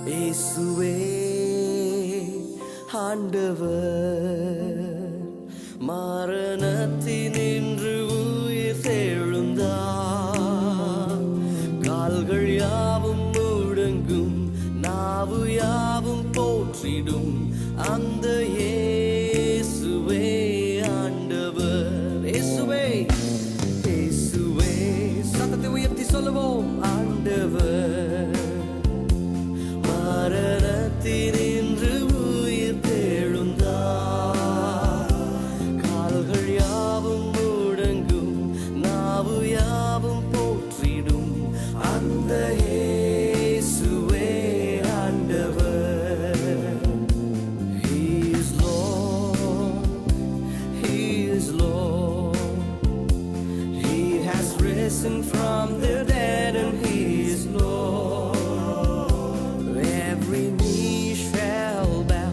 இயேசுவே ஆண்டவர், மரணத்தினின்று உயிர் தெழுந்தார். கால்கள் யாவும் முடங்கும், நாவு யாவும் போற்றிடும் அந்த இயேசுவே ஆண்டவர். இயேசுவே இயேசுவே, சத்தத்தை உயர்த்தி சொல்லுவோம். ஆண்டவர் மரணத்தினின்று உயிர் தெழுந்தார். கால்கள் யாவும் முடங்கும், நாவு யாவும் போற்றிடும் அந்த இயேசுவே ஆண்டவர். He is Lord, He is Lord. He has risen from the dead and He is Lord. Every knee shall bow,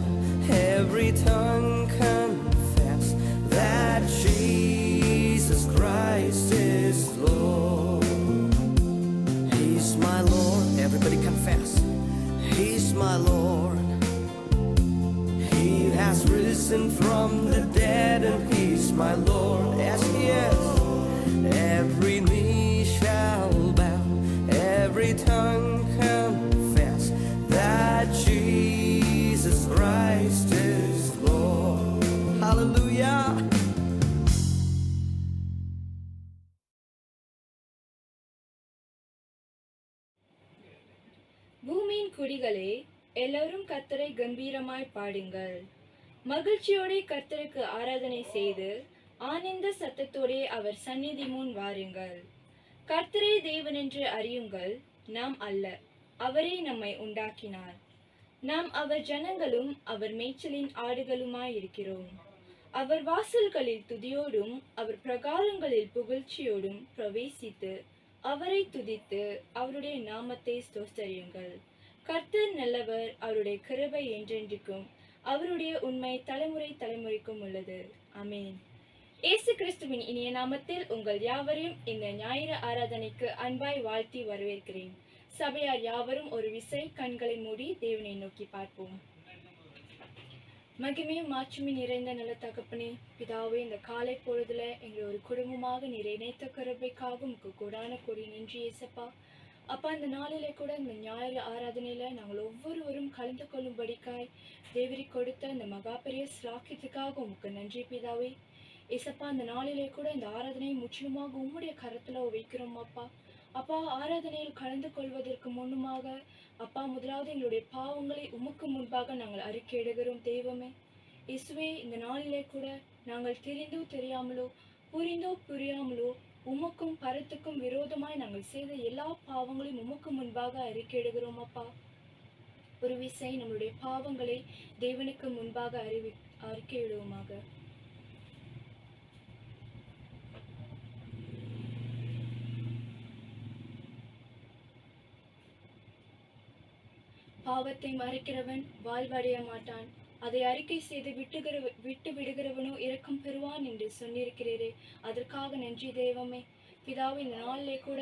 every tongue confess that Jesus Christ is Lord. He's my Lord, everybody confess. He's my Lord. He has risen from the dead and He's my Lord. Yes, He is. Every knee shall bow, every tongue confess that Jesus Christ is Lord. Hallelujah. பூமியின் குடிகளே, எல்லோரும் கர்த்தரை கம்பீரமாய் பாடுங்கள். மகிழ்ச்சியோടെ கர்த்தருக்கு ஆராதனை செய்து ஆனந்த சத்தத்தோடே அவர் சந்நிதி முன் வாருங்கள். கர்த்தரே தேவன் என்று அறியுங்கள், நாம் அல்ல, அவரே நம்மை உண்டாக்கினார். நாம் அவர் ஜனங்களும் அவர் மேய்ச்சலின் ஆடுகளுமாயிருக்கிறோம். அவர் வாசல்களில் துதியோடும் அவர் பிரகாரங்களில் புகழ்ச்சியோடும் பிரவேசித்து அவரை துதித்து அவருடைய நாமத்தை ஸ்தோத்தரியுங்கள். கர்த்தர் நல்லவர், அவருடைய கிருபை என்றென்றைக்கும், அவருடைய உண்மை தலைமுறை தலைமுறைக்கும் உள்ளது. ஆமென். இயேசு கிறிஸ்துவின் இனிய நாமத்தில் உங்கள் யாவரையும் இந்த ஞாயிறு ஆராதனைக்கு அன்பாய் வாழ்த்தி வரவேற்கிறேன். சபையார் யாவரும் ஒரு விசை கண்களை மூடி தேவனை நோக்கி பார்ப்போம். மகிமையும் மாட்சிமை நிறைந்த நல்ல தகப்பனே, பிதாவே, இந்த காலை பொழுதுல எங்களை ஒரு குடும்பமாக நீர் இணைத்த கிருபைக்காக உமக்கு கொடான கொடி நன்றி இயேசப்பா. அப்பா, இந்த நாளிலே கூட இந்த ஞாயிறு ஆராதனையில நாங்கள் ஒவ்வொருவரும் கலந்து கொள்ளும்படிக்காய் தேவரி கொடுத்த இந்த மகாபெரிய ஸ்லாக்கியத்துக்காக உமக்கு நன்றி பிதாவே. இயேசப்பா, இந்த நாளிலே கூட இந்த ஆராதனையை முற்றிலுமாக உம்முடைய கரத்துல வைக்கிறோம் அப்பா. அப்பா, ஆராதனையில் கலந்து கொள்வதற்கு முன்னுமாக அப்பா, முதலாவது எங்களுடைய பாவங்களை உமக்கு முன்பாக நாங்கள் அறிக்கையிடுகிறோம் தெய்வமே. இயேசுவே, இந்த நாளிலே கூட நாங்கள் தெரிந்தோ தெரியாமலோ புரிந்தோ புரியாமலோ உமக்கும் பரத்துக்கும் விரோதமாய் நாங்கள் செய்த எல்லா பாவங்களையும் உமக்கு முன்பாக அறிக்கையிடுகிறோம் அப்பா. ஒரு விசை நம்மளுடைய பாவங்களை தேவனுக்கு முன்பாக அறிக்கையிடுவோமாக. பாவத்தை மறைக்கிறவன் வாழ்வடைய மாட்டான், அதை அறிக்கை செய்து விட்டு விடுகிறவனோ இரக்கம் பெறுவான் என்று சொன்னிருக்கிறீரே, அதற்காக நன்றி தெய்வமே. பிதாவே, இந்த நாளிலே கூட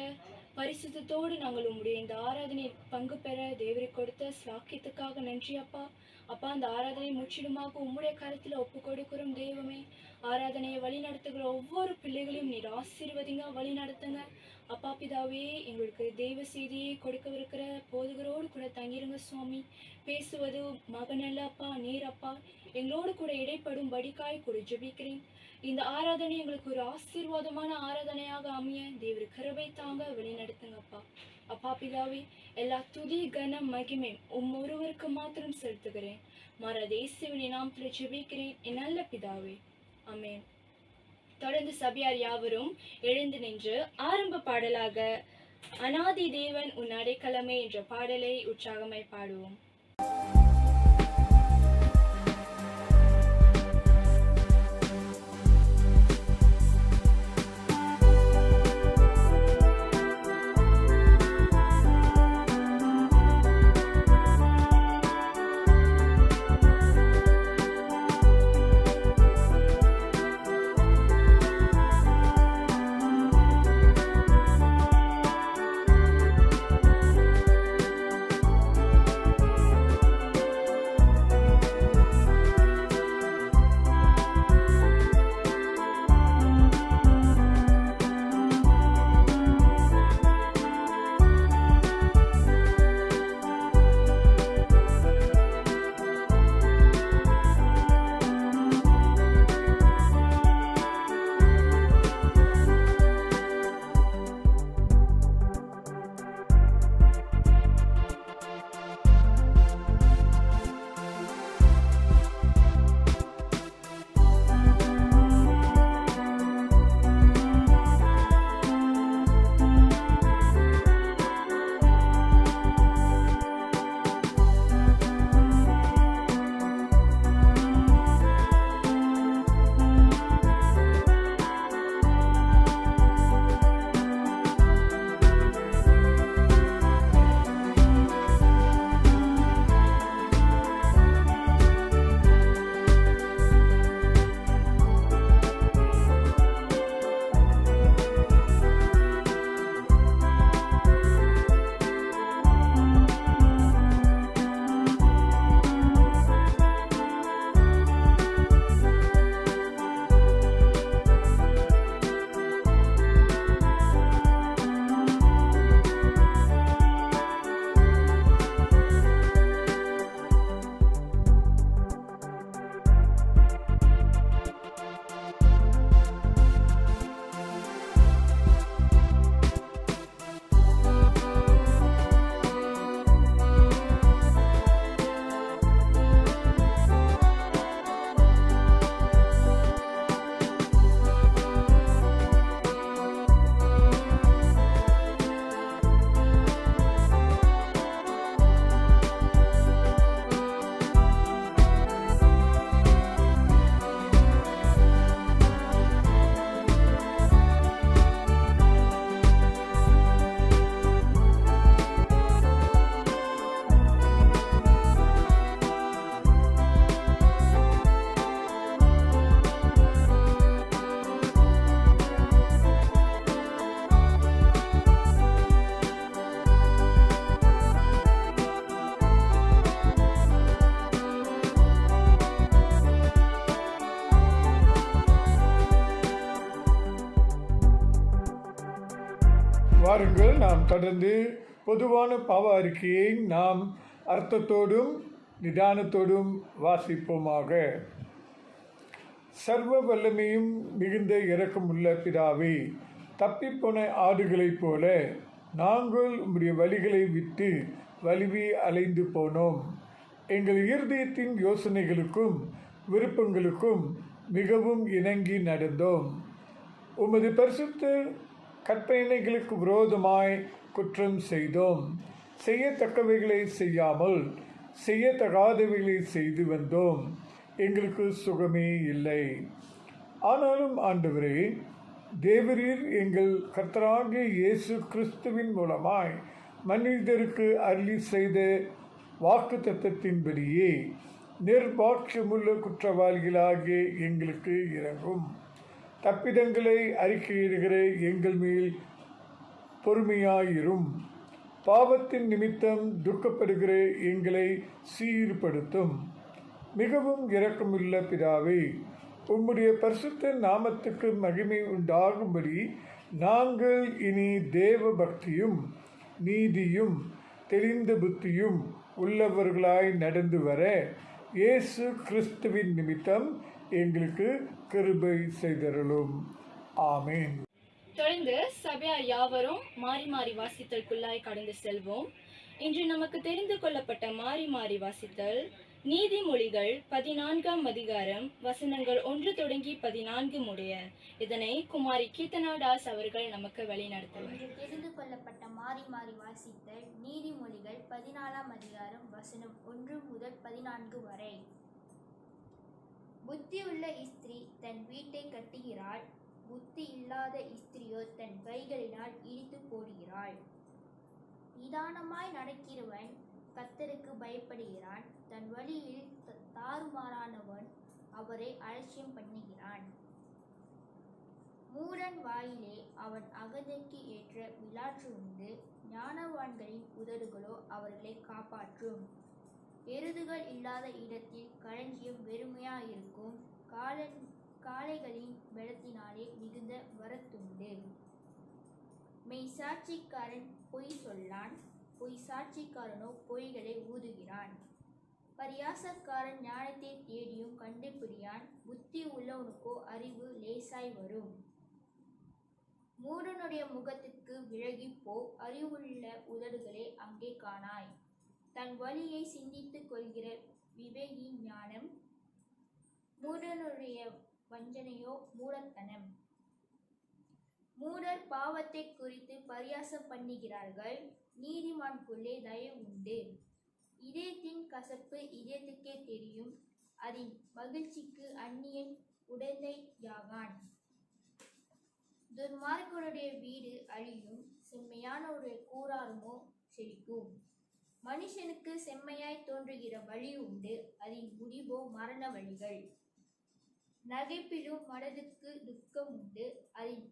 பரிசுத்தத்தோடு நாங்கள் உம்முடைய இந்த ஆராதனை பங்கு பெற தேவரை கொடுத்த ஸ்லாக்கியத்துக்காக நன்றி அப்பா. அப்பா, அந்த ஆராதனை முற்றிலுமாக உம்முடைய கருத்துல ஒப்பு கொடுக்கிறோம் தெய்வமே. ஆராதனையை வழி நடத்துகிற ஒவ்வொரு பிள்ளைகளையும் நீர் ஆசீர்வதிங்க, வழி நடத்துங்க அப்பா. பிதாவே, எங்களுக்கு தெய்வ செய்தியை கொடுக்கவிருக்கிற போதுகரோடு கூட தங்கிருங்க சுவாமி. பேசுவது மகனல்ல அப்பா, நீர் அப்பா. எங்களோடு கூட இடைப்படும் படிக்காய் கூட ஜெபிக்கிறேன். இந்த ஆராதனை எங்களுக்கு ஒரு ஆசீர்வாதமான ஆராதனையாக அமைய தேவரு கிருபை தாங்க, வழி நடத்துங்க அப்பா. அப்பா பிதாவே, எல்லா துதி கன மகிமை ஒருவருக்கு மாத்திரம் செலுத்துகிறேன். மாறாத இயேசுவின் நாமத்துல ஜெபிக்கிறேன் என் நல்ல பிதாவே, ஆமென். தொடர்ந்து சபையார் யாவரும் எழுந்து நின்று ஆரம்ப பாடலாக அநாதி தேவன் உன் அடைக்கலமே என்ற பாடலை உற்சாகமாய் பாடுவோம். வாருங்கள் நாம் தொடர்ந்து பொதுவான பாவ அறிக்கையை நாம் அர்த்தத்தோடும் நிதானத்தோடும் வாசிப்போமாக. சர்வ வல்லமையும் மிகுந்த இரக்கமுள்ள பிதாவே, தப்பிப்போன ஆடுகளைப் போல நாங்கள் உம்முடைய வழிகளை விட்டு வலிவி அலைந்து போனோம். எங்கள் இருதயத்தின் யோசனைகளுக்கும் விருப்பங்களுக்கும் மிகவும் இணங்கி நடந்தோம். உமது பரிசுத்த கற்பனைகளுக்கு விரோதமாய் குற்றம் செய்தோம். செய்யத்தக்கவைகளை செய்யாமல் செய்யத்தகாதவைகளை செய்து வந்தோம். எங்களுக்கு சுகமே இல்லை. ஆனாலும் ஆண்டவரே, தேவரீர் எங்கள் கர்த்தராகிய இயேசு கிறிஸ்துவின் மூலமாய் மனிதருக்கு அருளி செய்த வாக்கு தத்தத்தின்படியே நிர்பாட்சியமுள்ள குற்றவாளிகளாகிய எங்களுக்கு இறங்கும். தப்பிதங்களை அறிக்கையிடுகிற எங்கள் மேல் பொறுமையாயிரும். பாவத்தின் நிமித்தம் துக்கப்படுகிற எங்களை சீர்படுத்தும். மிகவும் இரக்கமுள்ள பிதாவே, உம்முடைய பரிசுத்த நாமத்துக்கு மகிமை உண்டாகும்படி நாங்கள் இனி தேவ பக்தியும் நீதியும் தெளிந்த புத்தியும் உள்ளவர்களாய் நடந்து வர இயேசு கிறிஸ்துவின் நிமித்தம் எங்களுக்கு கிருபை செய்தருளும். ஆமேன். தொடர்ந்து சபையார் யாவரும் மாறி மாறி வாசித்தலுக்குள்ளாய் கடந்து செல்வோம். இன்று நமக்கு தெரிந்து கொள்ளப்பட்ட மாறி மாறி வாசித்தல் நீதிமொழிகள் 14ஆம் அதிகாரம் வசனங்கள் 1 தொடங்கி 14 முடிய. இதனை குமாரி கீர்த்தனா தாஸ் அவர்கள் நமக்கு வழிநடத்துவார். தெரிந்து கொள்ளப்பட்ட மாறி மாறி வாசித்தல் நீதிமொழிகள் 14ஆம் அதிகாரம் வசனம் 1 முதல் 14 வரை. புத்தியுள்ள ஸ்திரீ தன் வீட்டை கட்டுகிறாள், புத்தி இல்லாத ஸ்திரியோ தன் கைகளினால் இடித்து போடுகிறாள். நிதானமாய் நடக்கிறவன் கர்த்தருக்கு பயப்படுகிறான், தன் வழியில் தாறுமாறானவன் அவரை அலட்சியம் பண்ணுகிறான். மூடன் வாயிலே அவன் அகந்தைக்கு ஏற்ற விளாற்று உண்டு, ஞானவான்களின் உதடுகளோ அவர்களை காப்பாற்றும். எருதுகள் இல்லாத இடத்தில் களஞ்சியம் வெறுமையாயிருக்கும், காளைகளின் பலத்தினாலே மிகுந்த வரத்துண்டு. மெய் சாட்சிக்காரன் பொய் சொல்லான், பொய் சாட்சிக்காரனோ பொய்களை ஊதுகிறான். பரியாசக்காரன் ஞானத்தை தேடியும் கண்டுபிடியான், புத்தி உள்ளவனுக்கோ அறிவு லேசாய் வரும். மூடனுடைய முகத்துக்கு விலகி போ, அறிவுள்ள உதடுகளே அங்கே காணாய். தன் வழியை சிந்தித்துக் கொள்கிற விவேகியின் ஞானம், மூடனுடைய வஞ்சனையோ மூடத்தனம். மூடர் பாவத்தை குறித்து பரியாசம் பண்ணுகிறார்கள், நீதிமான்குள்ளே தயவு உண்டு. இதயத்தின் கசப்பு இதயத்துக்கே தெரியும், அதன் மகிழ்ச்சிக்கு அந்நியன் உடந்தையாகான். துன்மார்க்கனுடைய வீடு அழியும், செம்மையானவருடைய கூடாரமோ செழிக்கும். மனுஷனுக்கு செம்மையாய் தோன்றுகிற வழி உண்டு, அதன் முடிவோ மரண வழிகள். நகைப்பிலும் மனதுக்கு துக்கம் உண்டு, அதன்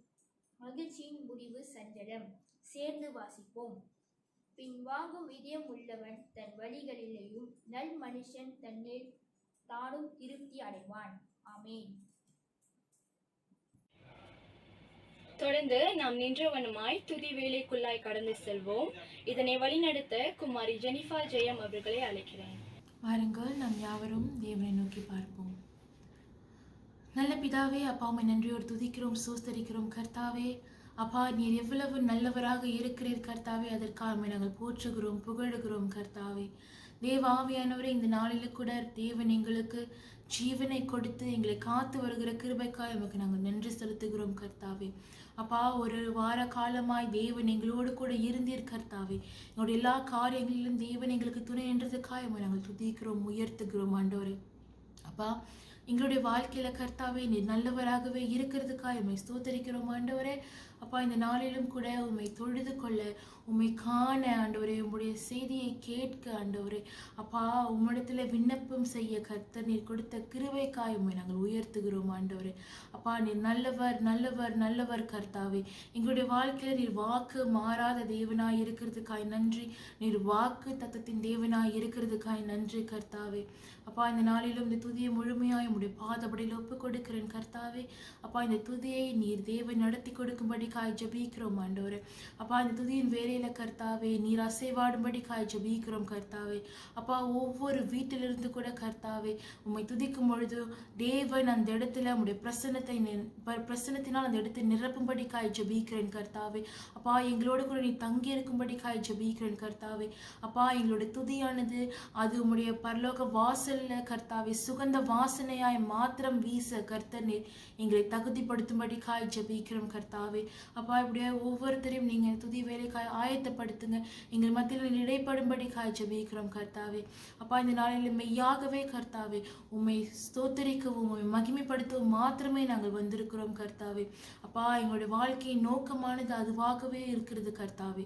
மகிழ்ச்சியின் முடிவு சஞ்சலம். சேர்ந்து வாசிப்போம். பின் வாங்கும் இதயம் உள்ளவன் தன் வழிகளிலேயும் நல் மனுஷன் தன்னில் தானும் திருப்தி அடைவான். ஆமேன். தொடர்ந்து நாம் நின்றவனுமாய் துதி வேலைக்குள்ளாய் கடந்து செல்வோம். இதனை வழிநடத்த குமாரி ஜெனிஃபா ஜெயம் அவர்களை அழைக்கிறேன். வாருங்கள், நாம் யாவரும் தேவனை நோக்கி பார்ப்போம். நல்ல பிதாவே, அப்பா உம்மை நன்றியோடு துதிக்கிறோம், சோஸ்தரிக்கிறோம். கர்த்தாவே, அப்பா நீர் எவ்வளவு நல்லவராக இருக்கிறீர் கர்த்தாவே, அதற்காக நாங்கள் போற்றுகிறோம், புகழுகிறோம். கர்த்தாவே, தேவ ஆவியானவரே, இந்த நாளில் கூட தேவன் எங்களுக்கு ஜீவனை கொடுத்து எங்களை காத்து வருகிற கிருபைக்காய் நமக்கு நாங்கள் நன்றி செலுத்துகிறோம். கர்த்தாவே, அப்பா ஒரு வார காலமாய் தேவன் எங்களோடு கூட இருந்தீர். கர்த்தாவே, எங்களுடைய எல்லா காரியங்களிலும் தேவன் எங்களுக்கு துணை நின்றதுக்காக நாங்கள் துதிக்கிறோம், உயர்த்துகிறோம். ஆண்டவரே, அப்பா எங்களுடைய வாழ்க்கையில கர்த்தாவே நீர் நல்லவராகவே இருக்கிறதுக்காக உம்மை ஸ்தோத்தரிக்கிறோம். ஆண்டவரே, அப்பா இந்த நாளிலும் கூட உம்மை தொழுது கொள்ள, உம்மை காண ஆண்டவரே, உம்முடைய செய்தியை கேட்க ஆண்டவரே, அப்பா உம்மிடத்துல விண்ணப்பம் செய்ய கர்த்தர் நீர் கொடுத்த கிருபைக்காய் உம்மை நாங்கள் உயர்த்துகிறோம். ஆண்டவரே, அப்பா நீர் நல்லவர் நல்லவர் நல்லவர். கர்த்தாவே, எங்களுடைய வாழ்க்கையில நீர் வாக்கு மாறாத தேவனாய் இருக்கிறதுக்காய் நன்றி. நீர் வாக்கு தத்தத்தின் தேவனாய் இருக்கிறதுக்காய் நன்றி. கர்த்தாவே, அப்பா இந்த நாளிலும் இந்த துதியை முழுமையாய் உடைய பாதபடியில் ஒப்பு கொடுக்கிறேன் கர்த்தாவே. அப்பா, இந்த துதியை நீர் தேவன் நடத்தி கொடுக்கும்படிக்காய் ஜெபிக்கிறோம் ஆண்டவரே. அப்பா, இந்த துதியின் வேலையில கர்த்தாவே நீர் அசைவாடும்படிக்காய் ஜெபிக்கிறோம் கர்த்தாவே. அப்பா, ஒவ்வொரு வீட்டிலிருந்து கூட கர்த்தாவே உம்மை துதிக்கும் பொழுது தேவன் அந்த இடத்துல உடைய பிரசன்னத்தினால் அந்த இடத்தை நிரப்பும்படிக்காய் ஜெபிக்கிறேன் கர்த்தாவே. அப்பா, எங்களோடு கூட நீ தங்கி இருக்கும்படிக்காய் ஜெபிக்கிறேன் கர்த்தாவே. அப்பா, எங்களுடைய துதியானது அது உம்முடைய பரலோக வாசல்ல கர்த்தாவே சுகந்த வாசனையாய் மாத்திரம் வீச கர்த்தர் நீர் எங்களை தகுதிப்படுத்தும்படிக்காய் ஜெபிக்கிறோம் கர்த்தாவே. அப்பா, இப்படியே ஒவ்வொருத்தரையும் நீங்க துதி வேலைக்காய் ஆயத்தப்படுத்துங்க. எங்கள் மத்தியில் இடைப்படும்படிக்காய் ஜெபிக்கிறோம் கர்த்தாவே. அப்பா, இந்த நாளில் மெய்யாகவே கர்த்தாவே உம்மை ஸ்தோத்தரிக்கவும் உம்மை மகிமைப்படுத்தவும் மாத்திரமே நாங்கள் வந்திருக்கிறோம் கர்த்தாவே. அப்பா, எங்களுடைய வாழ்க்கையின் நோக்கமானது அதுவாகவே இருக்கிறது கர்த்தாவே.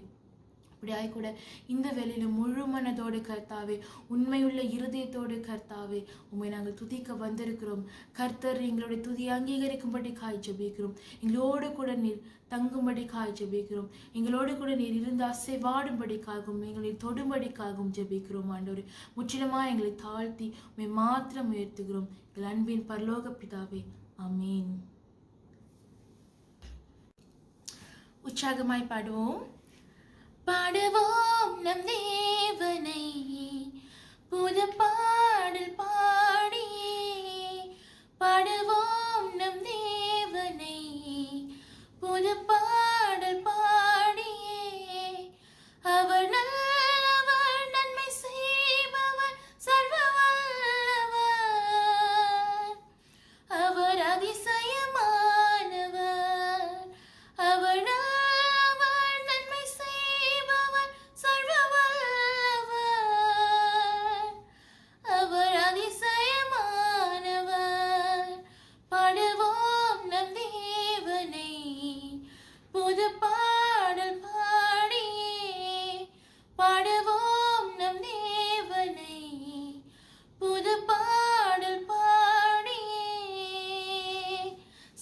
அப்படியாய் கூட இந்த வேளையில முழு மனதோடு கர்த்தாவே உண்மையுள்ள இருதயத்தோடு கர்த்தாவே உண்மை நாங்கள் துதிக்க வந்திருக்கிறோம். கர்த்தர் எங்களுடைய துதியை அங்கீகரிக்கும்படி காய் ஜெபிக்கிறோம். எங்களோடு கூட நீர் தங்கும்படி காய் ஜெபிக்கிறோம். எங்களோடு கூட நீர் இருந்து அசைவாடும்படிக்காகவும் எங்களை தொடும்படிக்காகவும் ஜெபிக்கிறோம் ஆண்டவரே. முற்றிலுமா எங்களை தாழ்த்தி உண்மை மாத்திரம் உயர்த்துகிறோம் எங்கள் அன்பின் பரலோக பிதாவே, ஆமீன். உற்சாகமாய் பாடுவோம். பாடுவோம் நம் தேவனை புது பாடல் பாடி, பாடுவோம் நம் தேவனை புது பாடல் பாடி. அவர் நல்லவர், நன்மை செய்பவர், சர்வ வல்லவர், அவர் அதிசயமானவர். அவர்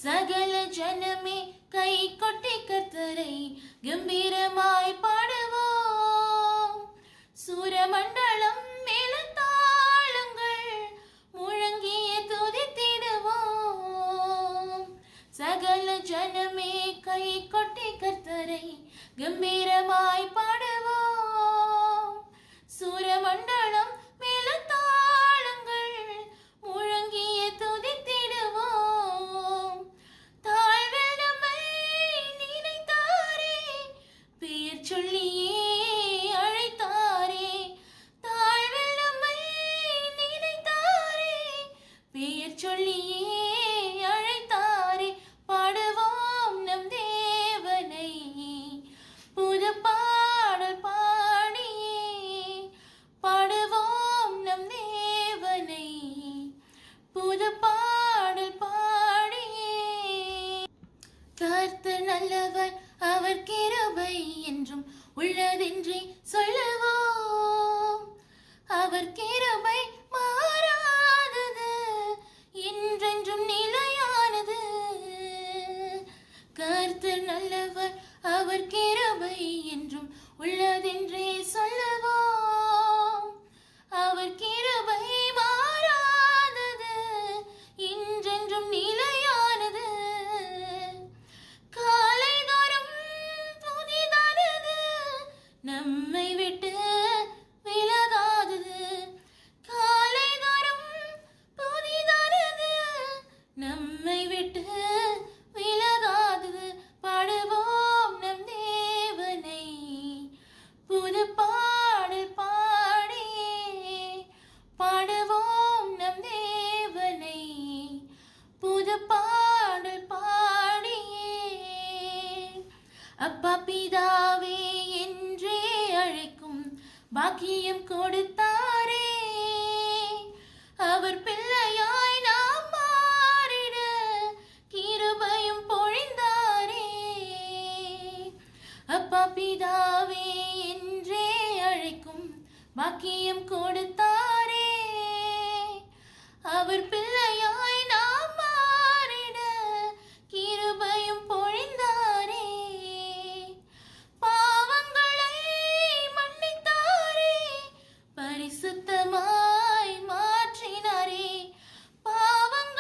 சகல ஜனமே கை கொட்டி கர்த்தரை கம்பீரமாய் பாடுவோம். சூரமண்டலம் மேலத்தாளங்கள் முழங்கிய துதித்திடுவோம். சகல ஜனமே கை கொட்டி கர்த்தரை கம்பீரமாய் பாடுவோம். சூரமண்டலம் மேலத்தாளங்கள் முழங்கிய துதித்திடுவோம். தாழ்வில் நம்மை நினைத்தாரே, பெயர் சொல்லியே அழைத்தாரே. தாழ்வில் நம்மை நினைத்தாரே, பெயர் சொல்லியே அழைத்தாரே. பாடுவோம் நம் தேவனை புது பாடல் பாடியே, பாடுவோம் நம் தேவனை புது பாடல் பாடியே. கர்த்தர் நல்லவர், அவர் கிருபை என்றும் உள்ளதென்றே சொல்லுவோம். அவர் கிருபை மாறாதது, என்றென்றும் நிலையானது. கர்த்தர் நல்லவர், அவர் கிருபை என்றும் உள்ளதென்றே சொல்லுவோம். அவர் கிருபை மாறாதது, என்றென்றும் நிலையானது. காலைதோறும் புதிதானது, நம்மை விட்டு விலகாதது. காலைதோறும் புதிதானது, நம்மை விட்டு விலகாதது. பாடுவோம் நம் தேவனை புது பாடல் பாடியே, பாடுவோம் நம் தேவனை புது பாடல் பாடியே. அப்பா பிதாவே என்றே அழைக்கும் பாக்கியம் கொடுத்தாரே. அவர் பிள்ளையாய் நாம் மாறிட கிருபையும் பொழிந்தாரே. அப்பா பிதாவே என்றே அழைக்கும் பாக்கியம் கொடுத்தாரே. அவர் பிள்ளையாய் நாம் மாறிட கிருபையும் பொழிந்தாரே. பாவங்களை மன்னித்தாரே, பரிசுத்தமாய் மாற்றினாரே. பாவங்களை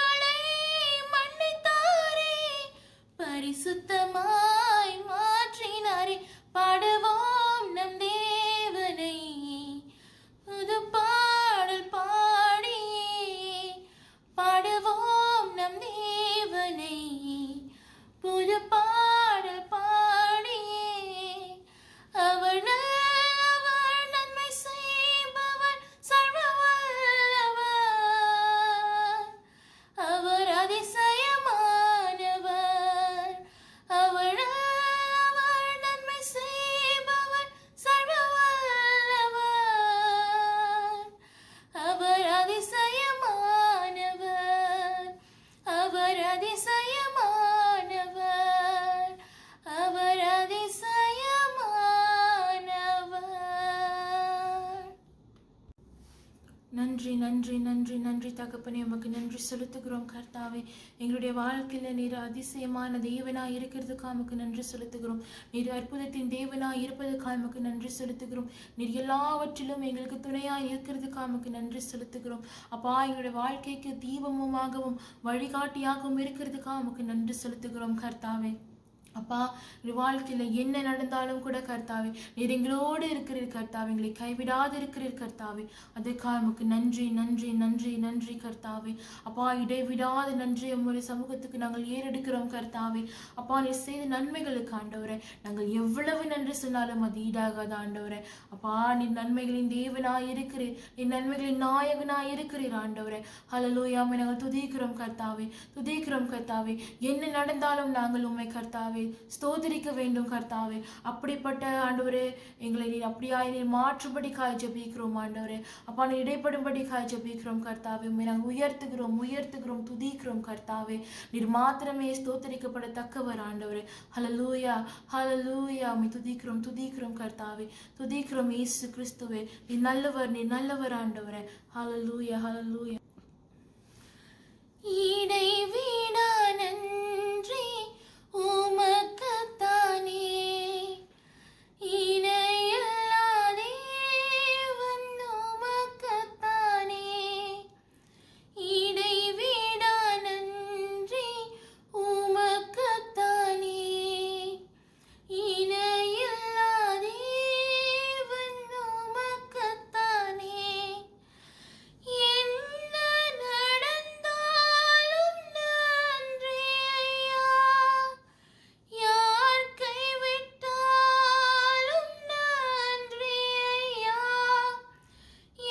நன்றி நன்றி நன்றி நன்றி தகப்பனே, உமக்கு நன்றி செலுத்துகிறோம் கர்த்தாவே. எங்களுடைய வாழ்க்கையில் நீர் அதிசயமான தேவனாய் இருக்கிறதுக்காக உமக்கு நன்றி செலுத்துகிறோம். நீர் அற்புதத்தின் தேவனாய் இருப்பதற்காக உமக்கு நன்றி செலுத்துகிறோம். நீர் எல்லாவற்றிலும் எங்களுக்கு துணையாய் இருக்கிறதுக்காக உமக்கு நன்றி செலுத்துகிறோம். அப்பா, எங்களுடைய வாழ்க்கைக்கு தீபமுமாகவும் வழிகாட்டியாகவும் இருக்கிறதுக்காக உமக்கு நன்றி செலுத்துகிறோம் கர்த்தாவே. அப்பா, வாழ்க்கையில் என்ன நடந்தாலும் கூட கர்த்தாவே, நீர் எங்களோடு இருக்கிறீர் கர்த்தாவே, எங்களை கைவிடாது இருக்கிறீர் கர்த்தாவே. அதுக்காக நமக்கு நன்றி நன்றி நன்றி நன்றி கர்த்தாவே. அப்பா, இடைவிடாத நன்றி உங்களுடைய சமூகத்துக்கு நாங்கள் ஏறெடுக்கிறோம் கர்த்தாவே. அப்பா, நீர் செய்த நன்மைகளுக்கு ஆண்டவரே நாங்கள் எவ்வளவு நன்றி சொன்னாலும் அது ஈடாகாத ஆண்டவரே. அப்பா, நீர் நன்மைகளின் தேவனாய் இருக்கிறீர், நீர் நன்மைகளின் நாயகனாய் இருக்கிறீர் ஆண்டவரே. ஹல்லேலூயா, நாங்கள் துதிக்கிறோம் கர்த்தாவே, துதிக்கிறோம் கர்த்தாவே. என்ன நடந்தாலும் நாங்கள் உம்மை கர்த்தாவே ஸ்தோத்திரிக்க வேண்டும் கர்த்தாவே. அப்படிப்பட்ட ஆண்டவரே, எங்களை நீர் அப்படியாய் நீர் மாற்றுபடி காய் ஜெபிக்கிறோம் ஆண்டவரே. அப்பா, நீர் இடைப்படும்படி காய் ஜெபிக்கிறோம் கர்த்தாவே. உம்மை நாங்கள் உயர்த்துகிறோம் உயர்த்துகிறோம் துதிக்கிறோம் கர்த்தாவே. நீர் மாத்திரமே ஸ்தோத்தரிக்கப்படத்தக்கவர் ஆண்டவரே. ஹல்லேலூயா ஹல்லேலூயா, உம்மை துதிக்கிறோம் துதிக்கிறோம் கர்த்தாவே, துதிக்கிறோம் இயேசு கிறிஸ்துவே. நீர் நல்லவர் ஆண்டவரே. ஹல்லேலூயா ஹல்லேலூயா. இடைவிடா நன்றி உமக்குத்தானே, இணையில்லா தேவன் உமக்குத்தானே. இடைவிடா நன்றி உமக்குத்தானே, இணையில்லா தேவன் உமக்குத்தானே. என்ன நடந்தாலும் நன்றி ஐயா, யார் கைவிட்டாலும் நன்றி ஐயா.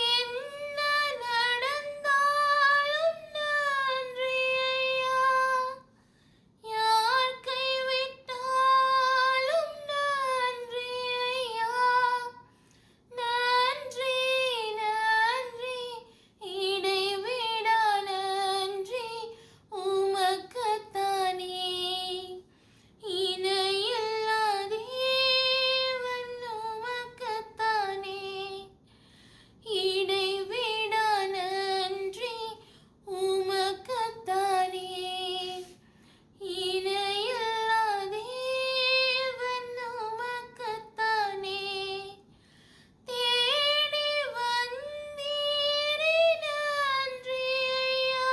என்ன நடந்தாலும் நன்றி ஐயா, யார் கைவிட்டாலும் நன்றி ஐயா. நன்றி நன்றி இடைவிடா நன்றி உமக்குத்தானே, இணையில்லா தேவன் உமக்குத்தானே. இடைவிடா நன்றி உமக்குத்தானே, இணையில்லா தேவன் உமக்குத்தானே. தேடி வந்தீரே நன்றி ஐயா,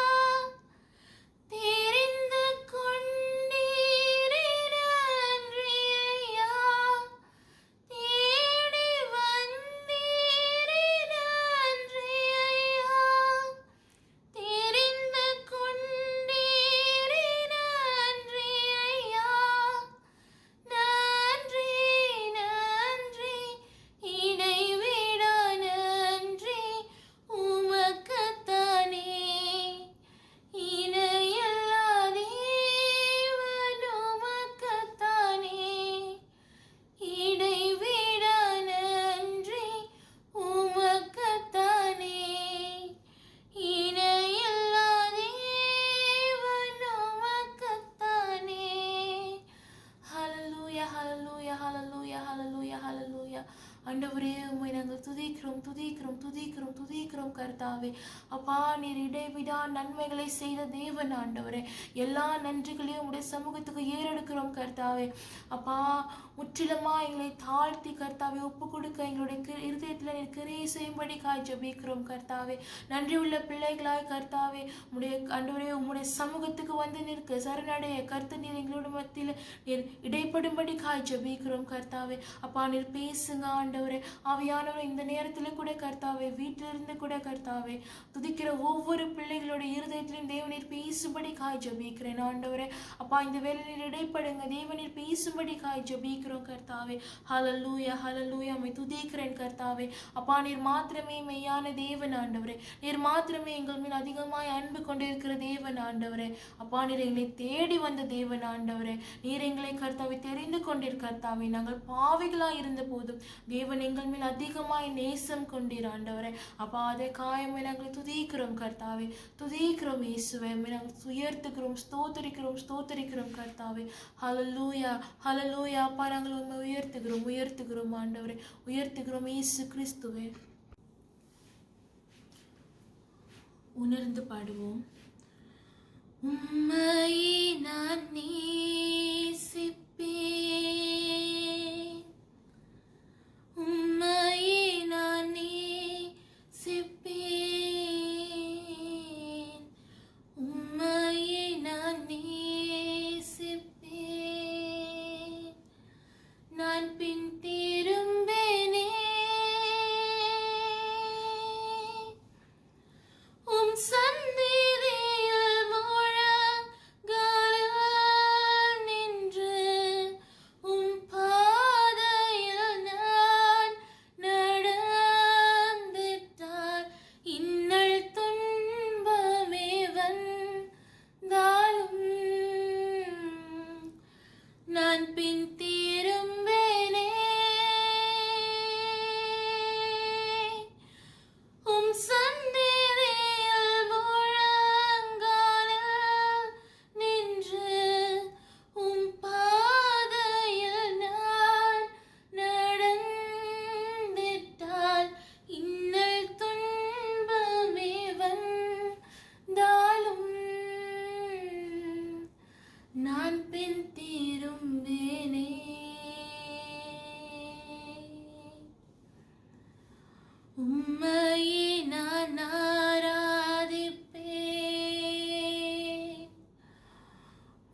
தெரிந்து கொண்டீரே நன்றி ஐயா. தேடி வந்தீரே நன்றி ஐயா, தெரிந்து கொண்டீரே நன்றி ஐயா. நன்றி நன்றி இடைவிடா நன்றி உமக்குத்தானே, இணையில்லா தேவன் உமக்குத்தானே. இடைவிடா நன்றி உமக்குத்தானே, இணையில்லா தேவன் உமக்குத்தானே. ஹல்லேலூயா ஹல்லேலூயா ஹல்லேலூயா ஹல்லேலூயா ஹல்லேலூயா. ஆண்டவரே, உம்மை நாங்கள் துதிக்கிறோம் துதிக்கிறோம் துதிக்கிறோம் துதிக்கிறோம் கர்த்தாவே. அப்பா, நீர் இடைவிடா நன்மைகளை செய்த தேவன் ஆண்டவரே. எல்லா நன்றிகளையும் உடைய சமூகத்துக்கு ஏறெடுக்கிறோம் கர்த்தாவே. அப்பா, முற்றிலுமா எங்களை தாழ்த்தி கர்த்தாவே ஒப்பு கொடுக்க எங்களுடைய இருதயத்தில் நீர் கிரியை செய்யும்படி காய் ஜெபிக்கிறோம் கர்த்தாவே. நன்றி உள்ள பிள்ளைகளாய் கர்த்தாவே, உடைய ஆண்டவரே உம்முடைய சமூகத்துக்கு வந்து நிற்க சரணடைய கர்த்த நீர் எங்களோட மத்தியில் நீர் இடைப்படும்படி காய் ஜெபிக்கிறோம் கர்த்தாவே. அப்பா, நீர் பேசுங்க ஆண்டவரே. ஆவியானவரே, இந்த நேரத்தில் கூட கர்த்தாவே, வீட்டிலிருந்து கூட கர்த்தாவே துதிக்கிற ஒவ்வொரு பிள்ளைகளுடைய இருதயத்திலும் தேவநீர் பேசும்படி காய் ஜெபிக்கிறேன் ஆண்டவரே. அப்பா, இந்த வேளையில் இடைப்படுங்க, தேவநீர் பேசும்படி காய் ஜெபிக்கிறோம் கர்த்தாவே. ஹல்லேலூயா ஹல்லேலூயா, உம்மை துதிக்கிறேன் கர்த்தாவே. அப்பா, நீர் மாத்திரமே மெய்யான தேவன் ஆண்டவரே. நீர் மாத்திரமே எங்கள் மேல் அதிகமாய் அன்பு கொண்டிருக்கிற தேவன் ஆண்டவரே. அப்பா, நீர் எங்களை தேடி வந்த தேவன் ஆண்டவரே. நீர் எங்களை கர்த்தாவை தெரிந்து கொண்டீர் கர்த்தாவே. நாங்கள் பாவிகளாய் இருந்த போதும் தேவன் எங்கள் மேல் அதிகமாய் நேசம் கொண்டீர் ஆண்டவரே. அப்பா, அதை காயமே நாங்கள் துதிக்கிறோம் கர்த்தாவே, துதிக்கிறோம் இயேசுவே. நாங்கள் உயர்த்துகிறோம் ஸ்தோத்தரிக்கிறோம் ஸ்தோத்தரிக்கிறோம் கர்த்தாவே. ஹல்லேலூயா ஹல்லேலூயா. அப்பா, நாங்கள் உம்மை உயர்த்துகிறோம் உயர்த்துகிறோம் ஆண்டவரே, உயர்த்துகிறோம் இயேசு கிறிஸ்துவே. உணர்ந்து பாடுவோம். உம்மையே நான் நேசிப்பேன், உம்மையே நான் நேசிப்பேன், உம்மையே நான் நேசிப்பேன். நான் பின் திரும்பேனே உம் சந்நிதியில் முழங்காலில் நின்று, உம் பாதையில் நான் நடந்திட்டால், இன்னல் துன்பமே வந்தாலும் நான் பின் திரும்பேனே உம் சந்நிதியில் முழங்காலில் நின்று, உம் பாதையில் நான் நடந்திட்டால், இன்னல் துன்பமே வந்தாலும் நான் பின் திரும்பேனே. உம்மையே நான் ஆராதிப்பேன்,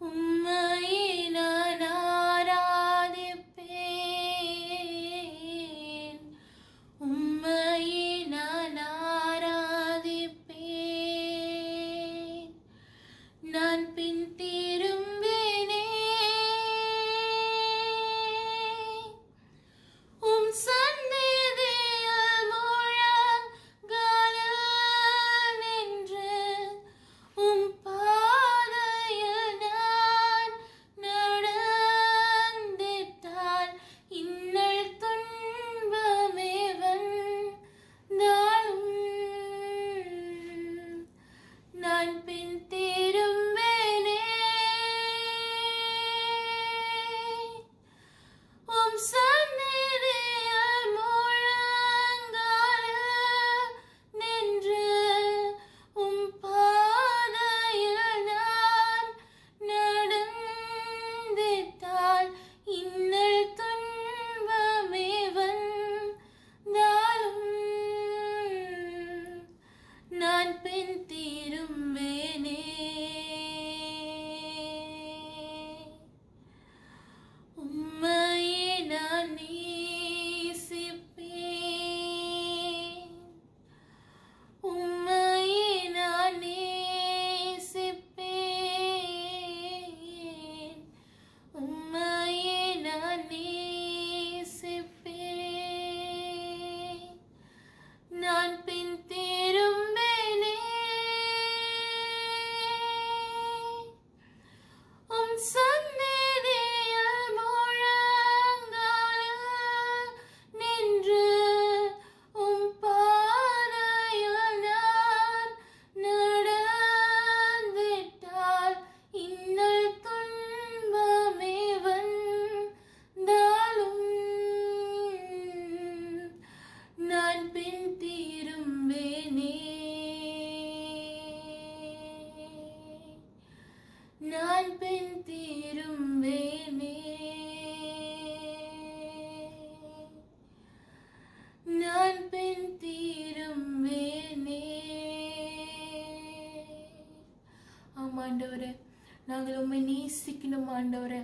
உம்மையே நான் ஆராதிப்பேன், உம்மையே நான் ஆராதிப்பேன். நான் பின் திரும்பேனே உம் சந்நிதியில் முழங்காலில் நின்று, உம் பாதையில் நான் நடந்திட்டால், இன்னல் துன்பமே வந்தாலும் நான் பின் திரும்பேனே உம் சந்நிதியில் முழங்காலில் நின்று, உம் பாதையில் நான் நடந்திட்டால், இன்னல் துன்பமே வந்தாலும் நான் பின் திரும்பேனே. உம்மையே நான் நேசிப்பேன், உம்மையே நான் நேசிப்பேன், உம்மையே நான் நேசிப்பேன். நான் பின் திரும்பேனே உம் சந்நிதியில் முழங்காலில் நின்று, உம் பாதையில் நான் நடந்திட்டால், இன்னல் துன்பமே வந்தாலும் நான் பின் திரும்பேனே. நான் பின் திரும்பேனே. நான் பின் திரும்பேனே. ஆமாண்டவரே, நாங்கள் உம்மை நேசிக்கணும் ஆண்டவரே.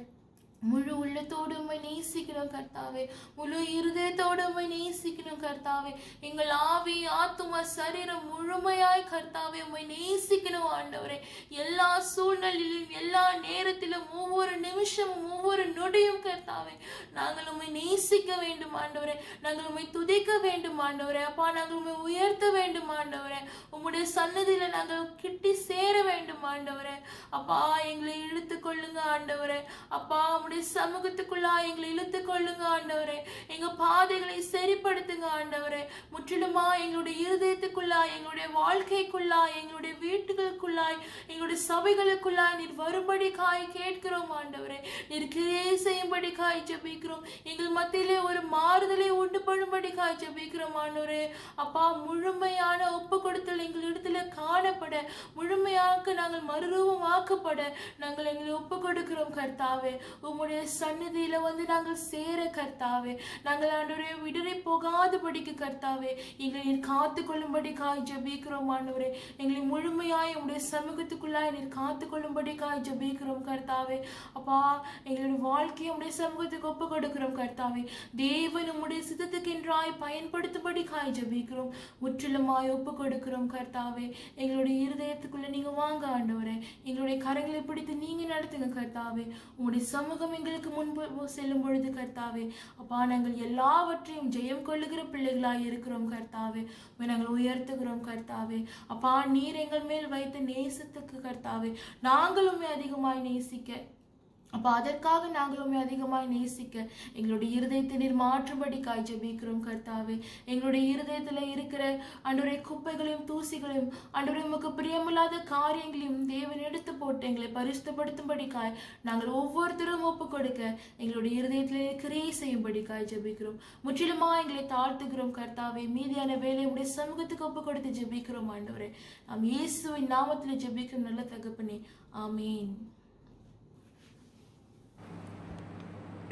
முழு உள்ளத்தோடு உம்மை நேசிக்கணும் கர்த்தாவே, முழு இருதயத்தோடு உம்மை நேசிக்கணும் கர்த்தாவே. எங்கள் ஆவி ஆத்துமா சரீரம் முழுமையாய் கர்த்தாவே உம்மை நேசிக்கணும் ஆண்டவரே. எல்லா சூழ்நிலையிலும் எல்லா நேரத்திலும் ஒவ்வொரு நிமிஷமும் ஒவ்வொரு நொடியும் கர்த்தாவே நாங்கள் உம்மை நேசிக்க வேண்டும் ஆண்டவரே. நாங்கள் உம்மை துதிக்க வேண்டும் ஆண்டவரே. அப்பா, நாங்கள் உம்மை உயர்த்த வேண்டும் ஆண்டவரே. உம்முடைய சன்னதியில நாங்கள் கிட்டி சேர வேண்டும் ஆண்டவரே. அப்பா, எங்களை இழுத்து கொள்ளுங்க ஆண்டவரே. அப்பா, உம்முடைய சமூகத்துக்குள்ளாய் எங்களை இழுத்து கொள்ளுங்க ஆண்டவரே. எங்க பாதைகளை சரிப்படுத்துங்க ஆண்டவரே. முற்றிலுமா எங்களுடைய இருதயத்துக்குள்ளாய், எங்களுடைய வாழ்க்கைக்குள்ளாய், எங்களுடைய வீட்டுகளுக்குள்ளாய், எங்களுடைய சபைகளுக்குள்ளாய் நீர் வரும்படி காய் கேட்கிறோம் ஆண்டவரே. நீர் கிரியை செய்யும்படி காய் ஜெபிக்கிறோம். எங்கள் மத்தியிலே ஒரு மாறுதலை உண்டு பண்ணும்படி காய் ஜெபிக்கிறோம் ஆண்டவரே. அப்பா, முழுமையான ஒப்பு கொடுத்தல் எங்கள் இடத்துல காணப்பட, முழுமையாக நாங்கள் மறுரூபமாக்கப்பட நாங்கள் எங்களை ஒப்பு கொடுக்கிறோம் கர்த்தாவே. உம்முடைய சந்நிதியில வந்து நாங்கள் சேர கர்த்தாவே, நாங்கள் ஆண்டவரே விடறி போகாதபடிக்கு கர்த்தாவே எங்களை நீர் காத்து கொள்ளும்படி காய் ஜெபிக்கிறோம் ஆண்டவரே. எங்களை முழுமையாய் உங்களுடைய சமூகத்துக்குள்ளாய் நீர் காத்து கொள்ளும்படி காய் ஜெபிக்கிறோம் கர்த்தாவே. அப்பா, எங்களுடைய வாழ்க்கையை உங்களுடைய சமூகத்துக்கு ஒப்பு கொடுக்கிறோம் கர்த்தாவே. தேவன் உம்முடைய சித்தத்துக்கென்றாய் பயன்படுத்தும்படி காய் ஜெபிக்கிறோம். முற்றிலுமாய் ஒப்பு கொடுக்கிறோம் கர்த்தாவே. எங்களுடைய இருதயத்துக்குள்ள நீங்க வாங்க ஆண்டவரே. எங்களுடைய கரங்களை பிடித்து நீங்க நடத்துங்க கர்த்தாவே. உங்களுடைய சமூகம் எங்களுக்கு முன்பு செல்லும் பொழுது கர்த்தாவே, அப்பா, நாங்கள் எல்லாவற்றையும் ஜெயம் கொள்ளுகிற பிள்ளைகளாய் இருக்கிறோம் கர்த்தாவே. நாங்கள் உயர்த்துகிறோம் கர்த்தாவே. அப்பா, நீர் எங்கள் மேல் வைத்த நேசத்துக்கு கர்த்தாவே நாங்கள் உம்மை அதிகமாய் நேசிக்க, அப்போ அதற்காக நாங்களுமே அதிகமாய் நேசிக்க எங்களுடைய இருதயத்தை நீர் மாற்றும்படி காய் ஜெபிக்கிறோம் கர்த்தாவே. எங்களுடைய இருதயத்தில் இருக்கிற ஆண்டவரே குப்பைகளையும் தூசிகளையும் ஆண்டவரே உமக்கு பிரியமில்லாத காரியங்களையும் தேவன் எடுத்து போட்டு எங்களை பரிசுத்தப்படுத்தும்படி காய் நாங்கள் ஒவ்வொருத்தரும் ஒப்பு கொடுக்க எங்களுடைய இருதயத்திலே கிரியை செய்யும்படி காய் ஜெபிக்கிறோம். முற்றிலுமா எங்களை தாழ்த்துகிறோம் கர்த்தாவே. மீதியான வேலையை உடைய சமூகத்துக்கு ஒப்பு கொடுத்து ஜெபிக்கிறோம் ஆண்டவரே. நாம் இயேசுவின் நாமத்தில் ஜெபிக்கிறோம் நல்ல தகப்பனே. ஆமீன்.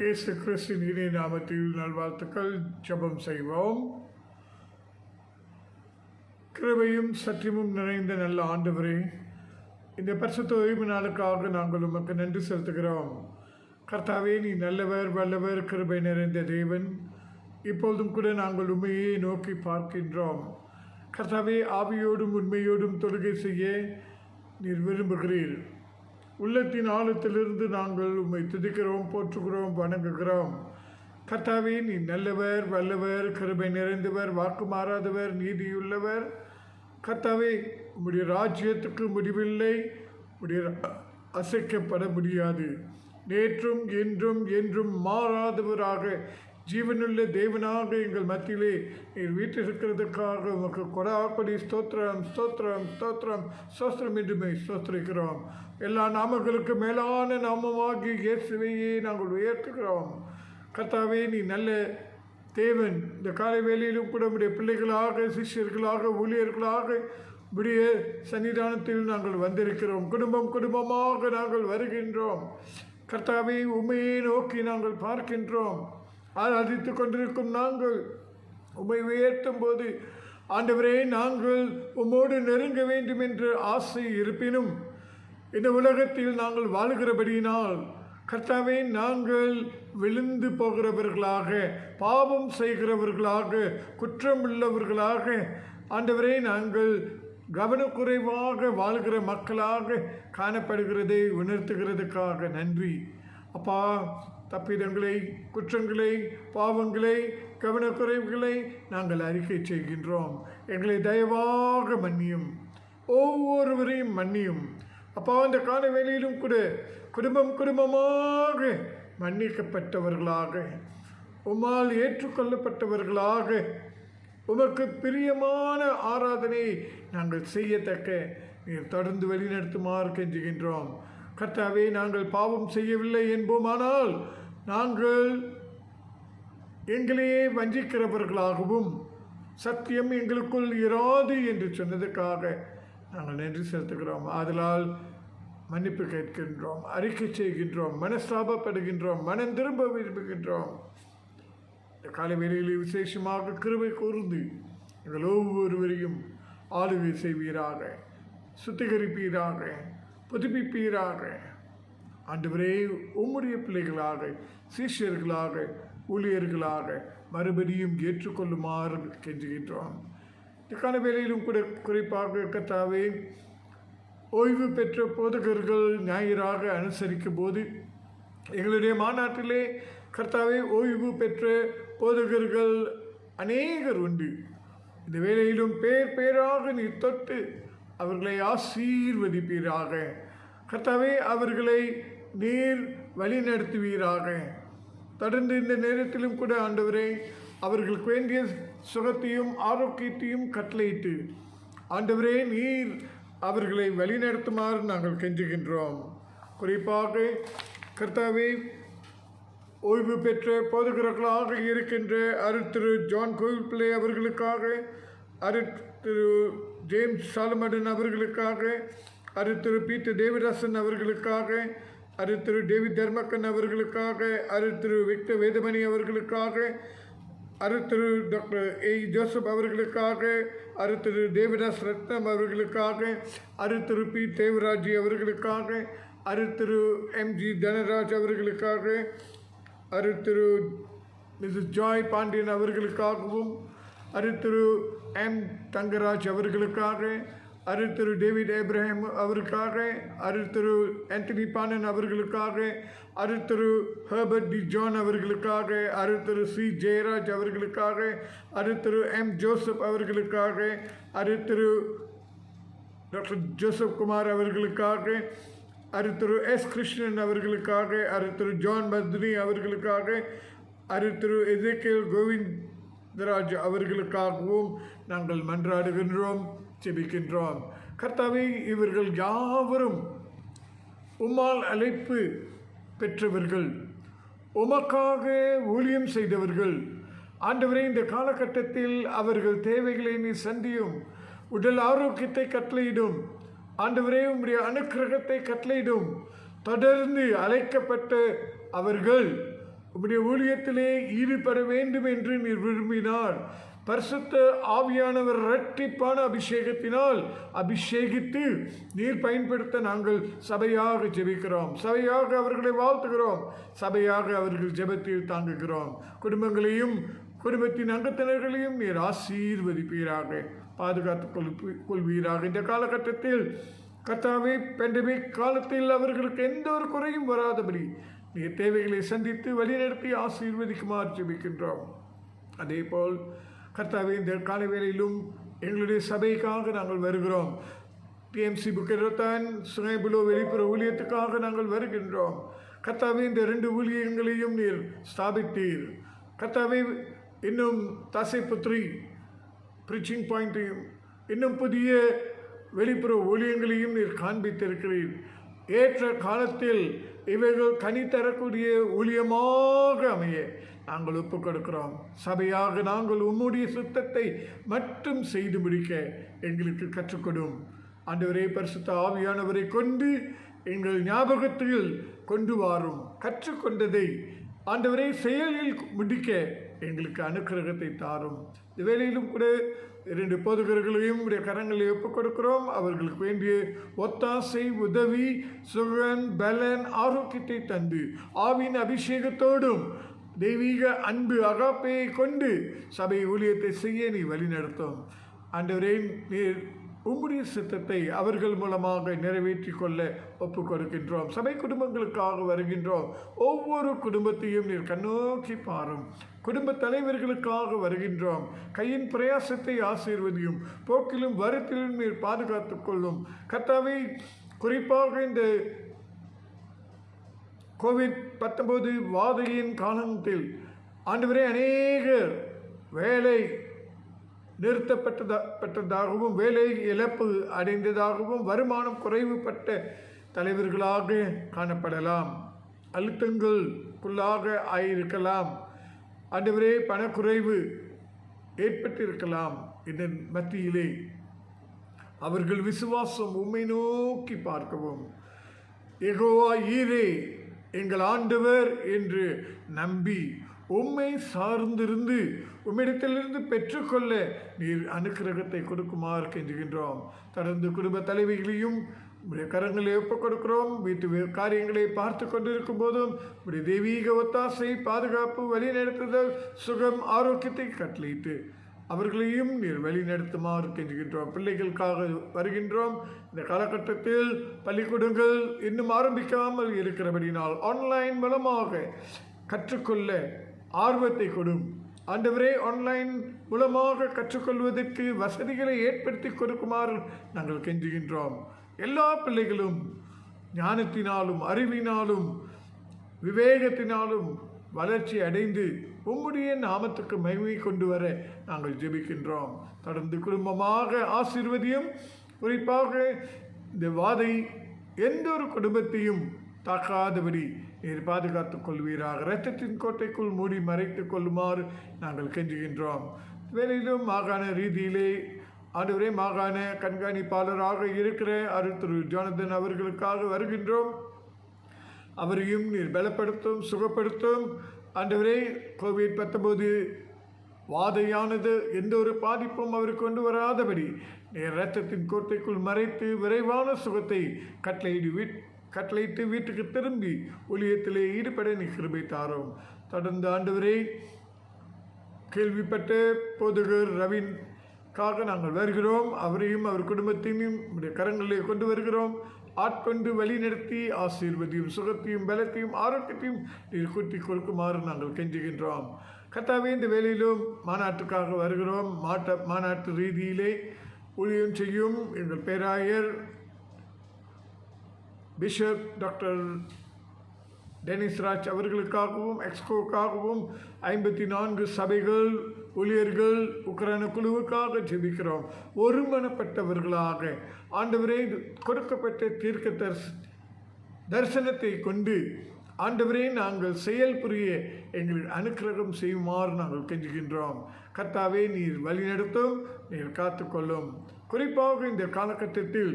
இயேசு கிறிஸ்துவின் இனிய நாமத்தில் நல்வாழ்த்துக்கள். ஜெபம் செய்வோம். கிருபையும் சத்தியமும் நிறைந்த நல்ல ஆண்டவரே, இந்த பரிசுத்த ஓய்வு நாளுக்காக நாங்கள் உமக்கு நன்றி செலுத்துகிறோம். கர்த்தாவே, நீ நல்லவர், வல்லவர், கிருபை நிறைந்த தேவன். இப்பொழுதும் கூட நாங்கள் உண்மையை நோக்கி பார்க்கின்றோம். கர்த்தாவே, ஆவியோடும் உண்மையோடும் தொழுகை செய்ய நீர் விரும்புகிறீர். உள்ளத்தின் ஆழத்திலிருந்து நாங்கள் உம்மை துதிக்கிறோம், போற்றுகிறோம், வணங்குகிறோம். கர்த்தாவே, நீ நல்லவர், வல்லவர், கிருபை நிறைந்தவர், வாக்கு மாறாதவர், நீதியுள்ளவர். கர்த்தாவே, உம்முடைய ராஜ்யத்துக்கு முடிவில்லை, உம்முடைய அசைக்கப்பட முடியாது. நேற்றும் என்றும் என்றும் மாறாதவராக ஜீவனுள்ள தேவனாக எங்கள் மத்தியிலே நீர் வீட்டிருக்கிறதுக்காக உமக்கு கொடாப்படி ஸ்தோத்திரம் ஸ்தோத்திரம் ஸ்தோத்திரம் ஸ்தோத்திரம் என்றுமே ஸ்தோத்திரிக்கிறோம். எல்லா நாமங்களுக்கு மேலான நாமமாகி இயேசுவையே நாங்கள் உயர்த்துகிறோம். கர்த்தாவே, நீ நல்ல தேவன். இந்த காலை வேளையிலும் கூட உடைய பிள்ளைகளாக, சிஷ்யர்களாக, ஊழியர்களாக உடைய சன்னிதானத்தில் நாங்கள் வந்திருக்கிறோம். குடும்பம் குடும்பமாக நாங்கள் வருகின்றோம். கர்த்தாவே, உம்மையை நோக்கி நாங்கள் பார்க்கின்றோம். ஆராதித்து கொண்டிருக்கும் நாங்கள் உம்மை உயர்த்தும் போது ஆண்டவரே, நாங்கள் உம்மோடு நெருங்க வேண்டும் என்ற ஆசை இருப்பினும் இந்த உலகத்தில் நாங்கள் வாழுகிறபடியினால் கர்த்தாவே, நாங்கள் விழுந்து போகிறவர்களாக, பாவம் செய்கிறவர்களாக, குற்றம் உள்ளவர்களாக ஆண்டவரே நாங்கள் கவனக்குறைவாக வாழ்கிற மக்களாக காணப்படுகிறதை உணர்த்துகிறதுக்காக நன்றி. அப்பா, தப்பிதங்களை, குற்றங்களை, பாவங்களை, கவனக்குறைவுகளை நாங்கள் அறிக்கை செய்கின்றோம். எங்களை தயவாக மன்னியும், ஒவ்வொருவரையும் மன்னியும். அப்பா, இந்த கால வேளையிலும் கூட குடும்பம் குடும்பமாக மன்னிக்கப்பட்டவர்களாக, உம்மால் ஏற்றுக்கொள்ளப்பட்டவர்களாக, உமக்கு பிரியமான ஆராதனை நாங்கள் செய்யத்தக்க நீர் தொடர்ந்து வழிநடத்துமாறு கெஞ்சுகின்றோம். கர்த்தாவே, நாங்கள் பாவம் செய்யவில்லை என்போமானால் நாங்கள் எங்களையே வஞ்சிக்கிறவர்களாகவும் சத்தியம் எங்களுக்குள் இராது என்று சொன்னதுக்காக நாங்கள் நன்றி செலுத்துகிறோம். ஆதலால் மன்னிப்பு கேட்கின்றோம், அறிக்கை செய்கின்றோம், மனஸ்தாபப்படுகின்றோம், மனம் திரும்ப விரும்புகின்றோம். இந்த காலை வேளையில் விசேஷமாக கிருபை கூர்ந்து எங்கள் ஒவ்வொருவரையும் ஆளுகை செய்வீராக, சுத்திகரிப்பீராக, புதுப்பிப்பீராக. ஆண்டவரே, உம்முடைய பிள்ளைகளாக, சீஷர்களாக, ஊழியர்களாக மறுபடியும் ஏற்றுக்கொள்ளுமாறு கெஞ்சுகின்றோம். இதுக்கான வேலையிலும் கூட குறிப்பாக கர்த்தாவே, ஓய்வு பெற்ற போதகர்கள் ஞாயிறாக அனுசரிக்கும் போது எங்களுடைய மாநாட்டிலே கர்த்தாவே, ஓய்வு பெற்ற போதகர்கள் அநேகர் உண்டு. இந்த வேளையிலும் பேர் பேராக நீ தொட்டு அவர்களை ஆசீர்வதிப்பீராக. கர்த்தாவே, அவர்களை நீர் வழிநடத்துவீராக. தொடர்ந்து இந்த நேரத்திலும் கூட ஆண்டவரே அவர்களுக்கு வேண்டிய சுகத்தையும் ஆரோக்கியத்தையும் கட்டளையிட்டு ஆண்டவரே நீர் அவர்களை வழிநடத்துமாறு நாங்கள் கெஞ்சுகின்றோம். குறிப்பாக கர்த்தாவே ஓய்வு பெற்ற போதகர்களாக இருக்கின்ற திரு ஜான் கோவில் பிள்ளை அவர்களுக்காக, திரு ஜேம்ஸ் சாலமடன் அவர்களுக்காக, திரு பீட்டர் டேவிடாசன் அவர்களுக்காக, திரு டேவிட் தர்மக்கன் அவர்களுக்காக, திரு விக்டர் வேதமணி அவர்களுக்காக, திரு டாக்டர் ஏ ஜோசப் அவர்களுக்காக, திரு தேவதாஸ் ரத்னம் அவர்களுக்காக, திரு பி தேவராஜி அவர்களுக்காக, திரு எம்ஜி தனராஜ் அவர்களுக்காக, திரு மிஸ்ஸஸ் ஜாய் பாண்டியன் அவர்களுக்காகவும், திரு எம் தங்கராஜ் அவர்களுக்காக, திரு டேவிட் ஏப்ரஹாம் அவருக்காக, திரு ஆண்டனி பானன் அவர்களுக்காக, திரு ஹெர்பர்ட் டி ஜான் அவர்களுக்காக, திரு சி ஜெயராஜ் அவர்களுக்காக, திரு எம் ஜோசப் அவர்களுக்காக, திரு டாக்டர் ஜோசப் குமார் அவர்களுக்காக, திரு எஸ் கிருஷ்ணன் அவர்களுக்காக, திரு ஜான் பத்னி அவர்களுக்காக, திரு எசேக்கியேல் கோவிந்தராஜ் அவர்களுக்காகவும் நாங்கள் மன்றாடுகின்றோம், ஜெபிக்கின்றோம். கர்த்தாவே இவர்கள் யாவரும் உம்மால் அழைப்பு பெற்றவர்கள், உமக்காக ஊழியம் செய்தவர்கள். ஆண்டவரே இந்த காலகட்டத்தில் அவர்கள் தேவைகளை நீ சந்தியும், உடல் ஆரோக்கியத்தை கட்டளையிடும். ஆண்டவரே உம்முடைய அனுக்கிரகத்தை கட்டளையிடும். தொடர்ந்து அழைக்கப்பட்ட அவர்கள் உம்முடைய ஊழியத்திலே ஈடுபட வேண்டும் என்று நீர் விரும்பினார். பரிசுத்த ஆவியானவர் இரட்டிப்பான அபிஷேகத்தினால் அபிஷேகித்து நீர் பயன்படுத்த நாங்கள் சபையாக ஜெபிக்கிறோம், சபையாக அவர்களை வாழ்த்துகிறோம், சபையாக அவர்கள் ஜெபத்தில் தாங்குகிறோம். குடும்பங்களையும் குடும்பத்தின் அங்கத்தினர்களையும் நீர் ஆசீர்வதிப்பீராக, பாதுகாத்துக் கொள்வீராக. இந்த காலகட்டத்தில் கர்த்தாவே பெண்டமிக் காலத்தில் அவர்களுக்கு எந்த ஒரு குறையும் வராதபடி நீர் தேவைகளை சந்தித்து வழிநடத்தி ஆசீர்வதிக்குமாறு ஜெபிக்கின்றோம். அதேபோல் கர்த்தாவே இந்த காலை வேளையிலும் எங்களுடைய சபைக்காக நாங்கள் வருகிறோம். டிஎம்சி புக்கரத்தான் சுனைபுலோ வெளிப்புற ஊழியத்துக்காக நாங்கள் வருகின்றோம். கர்த்தாவே இந்த 2 ஊழியங்களையும் நீர் ஸ்தாபித்தீர். கர்த்தாவே இன்னும் தசைபுத்ரி ப்ரீச்சிங் பாயிண்ட்டையும் இன்னும் புதிய வெளிப்புற ஊழியங்களையும் நீர் காண்பித்திருக்கிறீர். ஏற்ற காலத்தில் இவைகள் கனி தரக்கூடிய ஊழியமாக அமைய நாங்கள் ஒப்புக் கொடுக்கிறோம். சபையாக நாங்கள் உம்முடைய சுத்தத்தை மட்டும் செய்து முடிக்க எங்களுக்கு கற்றுக்கொடும். ஆண்டவரே பரிசுத்த ஆவியானவரை கொண்டு எங்கள் ஞாபகத்தில் கொண்டு வாரும். கற்றுக்கொண்டதை ஆண்டவரை செயலில் முடிக்க எங்களுக்கு அனுக்கிரகத்தை தாரும். இந்த வேளையிலும் கூட 2 போதகர்களையும் உடைய கரங்களை ஒப்புக் கொடுக்கிறோம். அவர்களுக்கு வேண்டிய ஒத்தாசை, உதவி, சுகன், பலன், ஆரோக்கியத்தை தந்து ஆவின் அபிஷேகத்தோடும் தெய்வீக அன்பு அகாப்பையை கொண்டு சபை ஊழியத்தை செய்ய நீ வழிநடத்தும். ஆண்டவரே நீர் உம்முடைய சித்தத்தை அவர்கள் மூலமாக நிறைவேற்றி கொள்ள ஒப்புக் கொடுக்கின்றோம். சபை குடும்பங்களுக்காக வருகின்றோம். ஒவ்வொரு குடும்பத்தையும் நீர் கண்ணோக்கி பாரும். குடும்ப தலைவர்களுக்காக வருகின்றோம். கையின் பிரயாசத்தை ஆசீர்வதியும். போக்கிலும் வருத்திலும் நீர் பாதுகாத்துக் கொள்ளும். கர்த்தாவே குறிப்பாக இந்த COVID-19 வாதையின் காலத்தில் ஆண்டவரே அநேகர் வேலை நிறுத்தப்பட்டதாகவும் வேலை இழப்பு அடைந்ததாகவும் வருமானம் குறைவுபட்ட தலைவர்களாக காணப்படலாம். அழுத்தங்களுக்குள்ளாக ஆயிருக்கலாம். ஆண்டவரே பணக்குறைவு ஏற்பட்டிருக்கலாம். இதன் மத்தியிலே அவர்கள் விசுவாசம் உம்மை நோக்கி பார்க்கவும், யெகோவா ஈரே எங்கள் ஆண்டவர் என்று நம்பி உம்மை சார்ந்திருந்து உம்மிடத்திலிருந்து பெற்றுக்கொள்ள நீர் அனுக்கிரகத்தை கொடுக்குமாறு கெஞ்சுகின்றோம். தொடர்ந்து குடும்ப தலைவிகளையும் உடைய கரங்களை ஒப்புக் கொடுக்கிறோம். வீட்டு காரியங்களை பார்த்து கொண்டிருக்கும் போதும் உடைய தெய்வீக ஒத்தாசை, பாதுகாப்பு, வழிநடத்துதல், சுகம், ஆரோக்கியத்தை கட்டளையிட்டு அவர்களையும் நீர் வழிநடத்துமாறு கெஞ்சுகின்றோம். பிள்ளைகளுக்காக வருகின்றோம். இந்த காலகட்டத்தில் பள்ளிக்கூடங்கள் இன்னும் ஆரம்பிக்காமல் இருக்கிறபடினால் ஆன்லைன் மூலமாக கற்றுக்கொள்ள ஆர்வத்தை கொடும். ஆண்டவரே ஆன்லைன் மூலமாக கற்றுக்கொள்வதற்கு வசதிகளை ஏற்படுத்தி கொடுக்குமாறு நாங்கள் கெஞ்சுகின்றோம். எல்லா பிள்ளைகளும் ஞானத்தினாலும் அறிவினாலும் விவேகத்தினாலும் வளர்ச்சி அடைந்து உம்முடைய நாமத்துக்கு மகிமை கொண்டு வர நாங்கள் ஜெபிக்கின்றோம். தொடர்ந்து குடும்பமாக ஆசீர்வதியும். குறிப்பாக இந்த வாதை எந்த ஒரு குடும்பத்தையும் தாக்காதபடி நீர் பாதுகாத்துக் கொள்வீராக. இரத்தத்தின் கோட்டைக்குள் மூடி மறைத்துக் கொள்ளுமாறு நாங்கள் கெஞ்சுகின்றோம். வேலையிலும் மாகாண ரீதியிலே ஆண்டவரே மாகாண கண்காணிப்பாளராக இருக்கிற திரு ஜோனதன் அவர்களுக்காக வருகின்றோம். அவரையும் நீர் பலப்படுத்தும், சுகப்படுத்தும். ஆண்டவரே COVID-19 வாதையானது எந்த ஒரு பாதிப்பும் அவர் கொண்டு வராதபடி நீர் இரத்தத்தின் கோட்டைக்குள் மறைத்து விரைவான சுகத்தை கட்டளையிட்டு வீட்டுக்கு திரும்பி ஊழியத்திலே ஈடுபட நீ கிருபை தாரும். தொடர்ந்து ஆண்டவரே கேள்விப்பட்ட போதகர் ரவின்காக நாங்கள் வருகிறோம். அவரையும் அவர் குடும்பத்தையும் உடைய கரங்களிலே கொண்டு வருகிறோம். ஆட்கொண்டு வழிநடத்தி ஆசீர்வதியும், சுகத்தையும், பலத்தையும், ஆரோக்கியத்தையும் நீர் கூட்டி கொடுக்குமாறு நாங்கள் கெஞ்சுகின்றோம். கர்த்தாவே, இந்த வேலையிலும் மாநாட்டுக்காக வருகிறோம். மாநாட்டு ரீதியிலே ஊழியம் செய்யும் எங்கள் பேராயர் பிஷப் டாக்டர் டெனிஸ் ராஜ் அவர்களுக்காகவும் எக்ஸ்கோக்காகவும் 54 சபைகள், ஊழியர்கள், உக்ரைன குழுவுக்காக ஜெபிக்கிறோம். ஒருமனப்பட்டவர்களாக ஆண்டவரே கொடுக்கப்பட்ட தீர்க்க தரிசனத்தை கொண்டு ஆண்டவரே நாங்கள் செயல் புரிய எங்களுக்கு அனுக்கிரகம் செய்யுமாறு நாங்கள் கெஞ்சுகின்றோம். கர்த்தாவே, நீர் வழிநடத்தும், நீர் காத்துக்கொள்ளும். குறிப்பாக இந்த காலகட்டத்தில்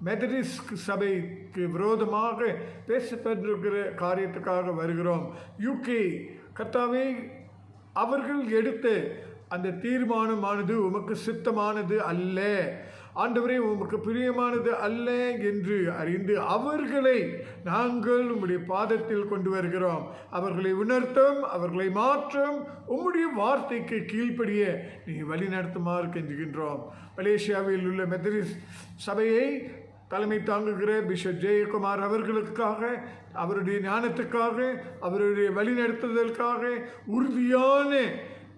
மெதடிஸ்ட் சபைக்கு விரோதமாக பேசப்பட்டிருக்கிற காரியத்துக்காக வருகிறோம். UK கர்த்தாவே, அவர்கள் எடுத்த அந்த தீர்மானமானது உமக்கு சித்தமானது அல்ல, ஆண்டவரே உமக்கு பிரியமானது அல்ல என்று அறிந்து அவர்களை நாங்கள் உம்முடைய பாதத்தில் கொண்டு வருகிறோம். அவர்களை உணர்த்தும், அவர்களை மாற்றும், உம்முடைய வார்த்தைக்கு கீழ்ப்படிய நீ வழி நடத்துமாறு கெஞ்சுகின்றோம். மலேசியாவில் உள்ள மெதடிஸ்ட் சபையை தலைமை தாங்குகிற பிஷப் ஜெயக்குமார் அவர்களுக்காக, அவருடைய ஞானத்துக்காக, அவருடைய வழிநடத்துதலுக்காக, உறுதியான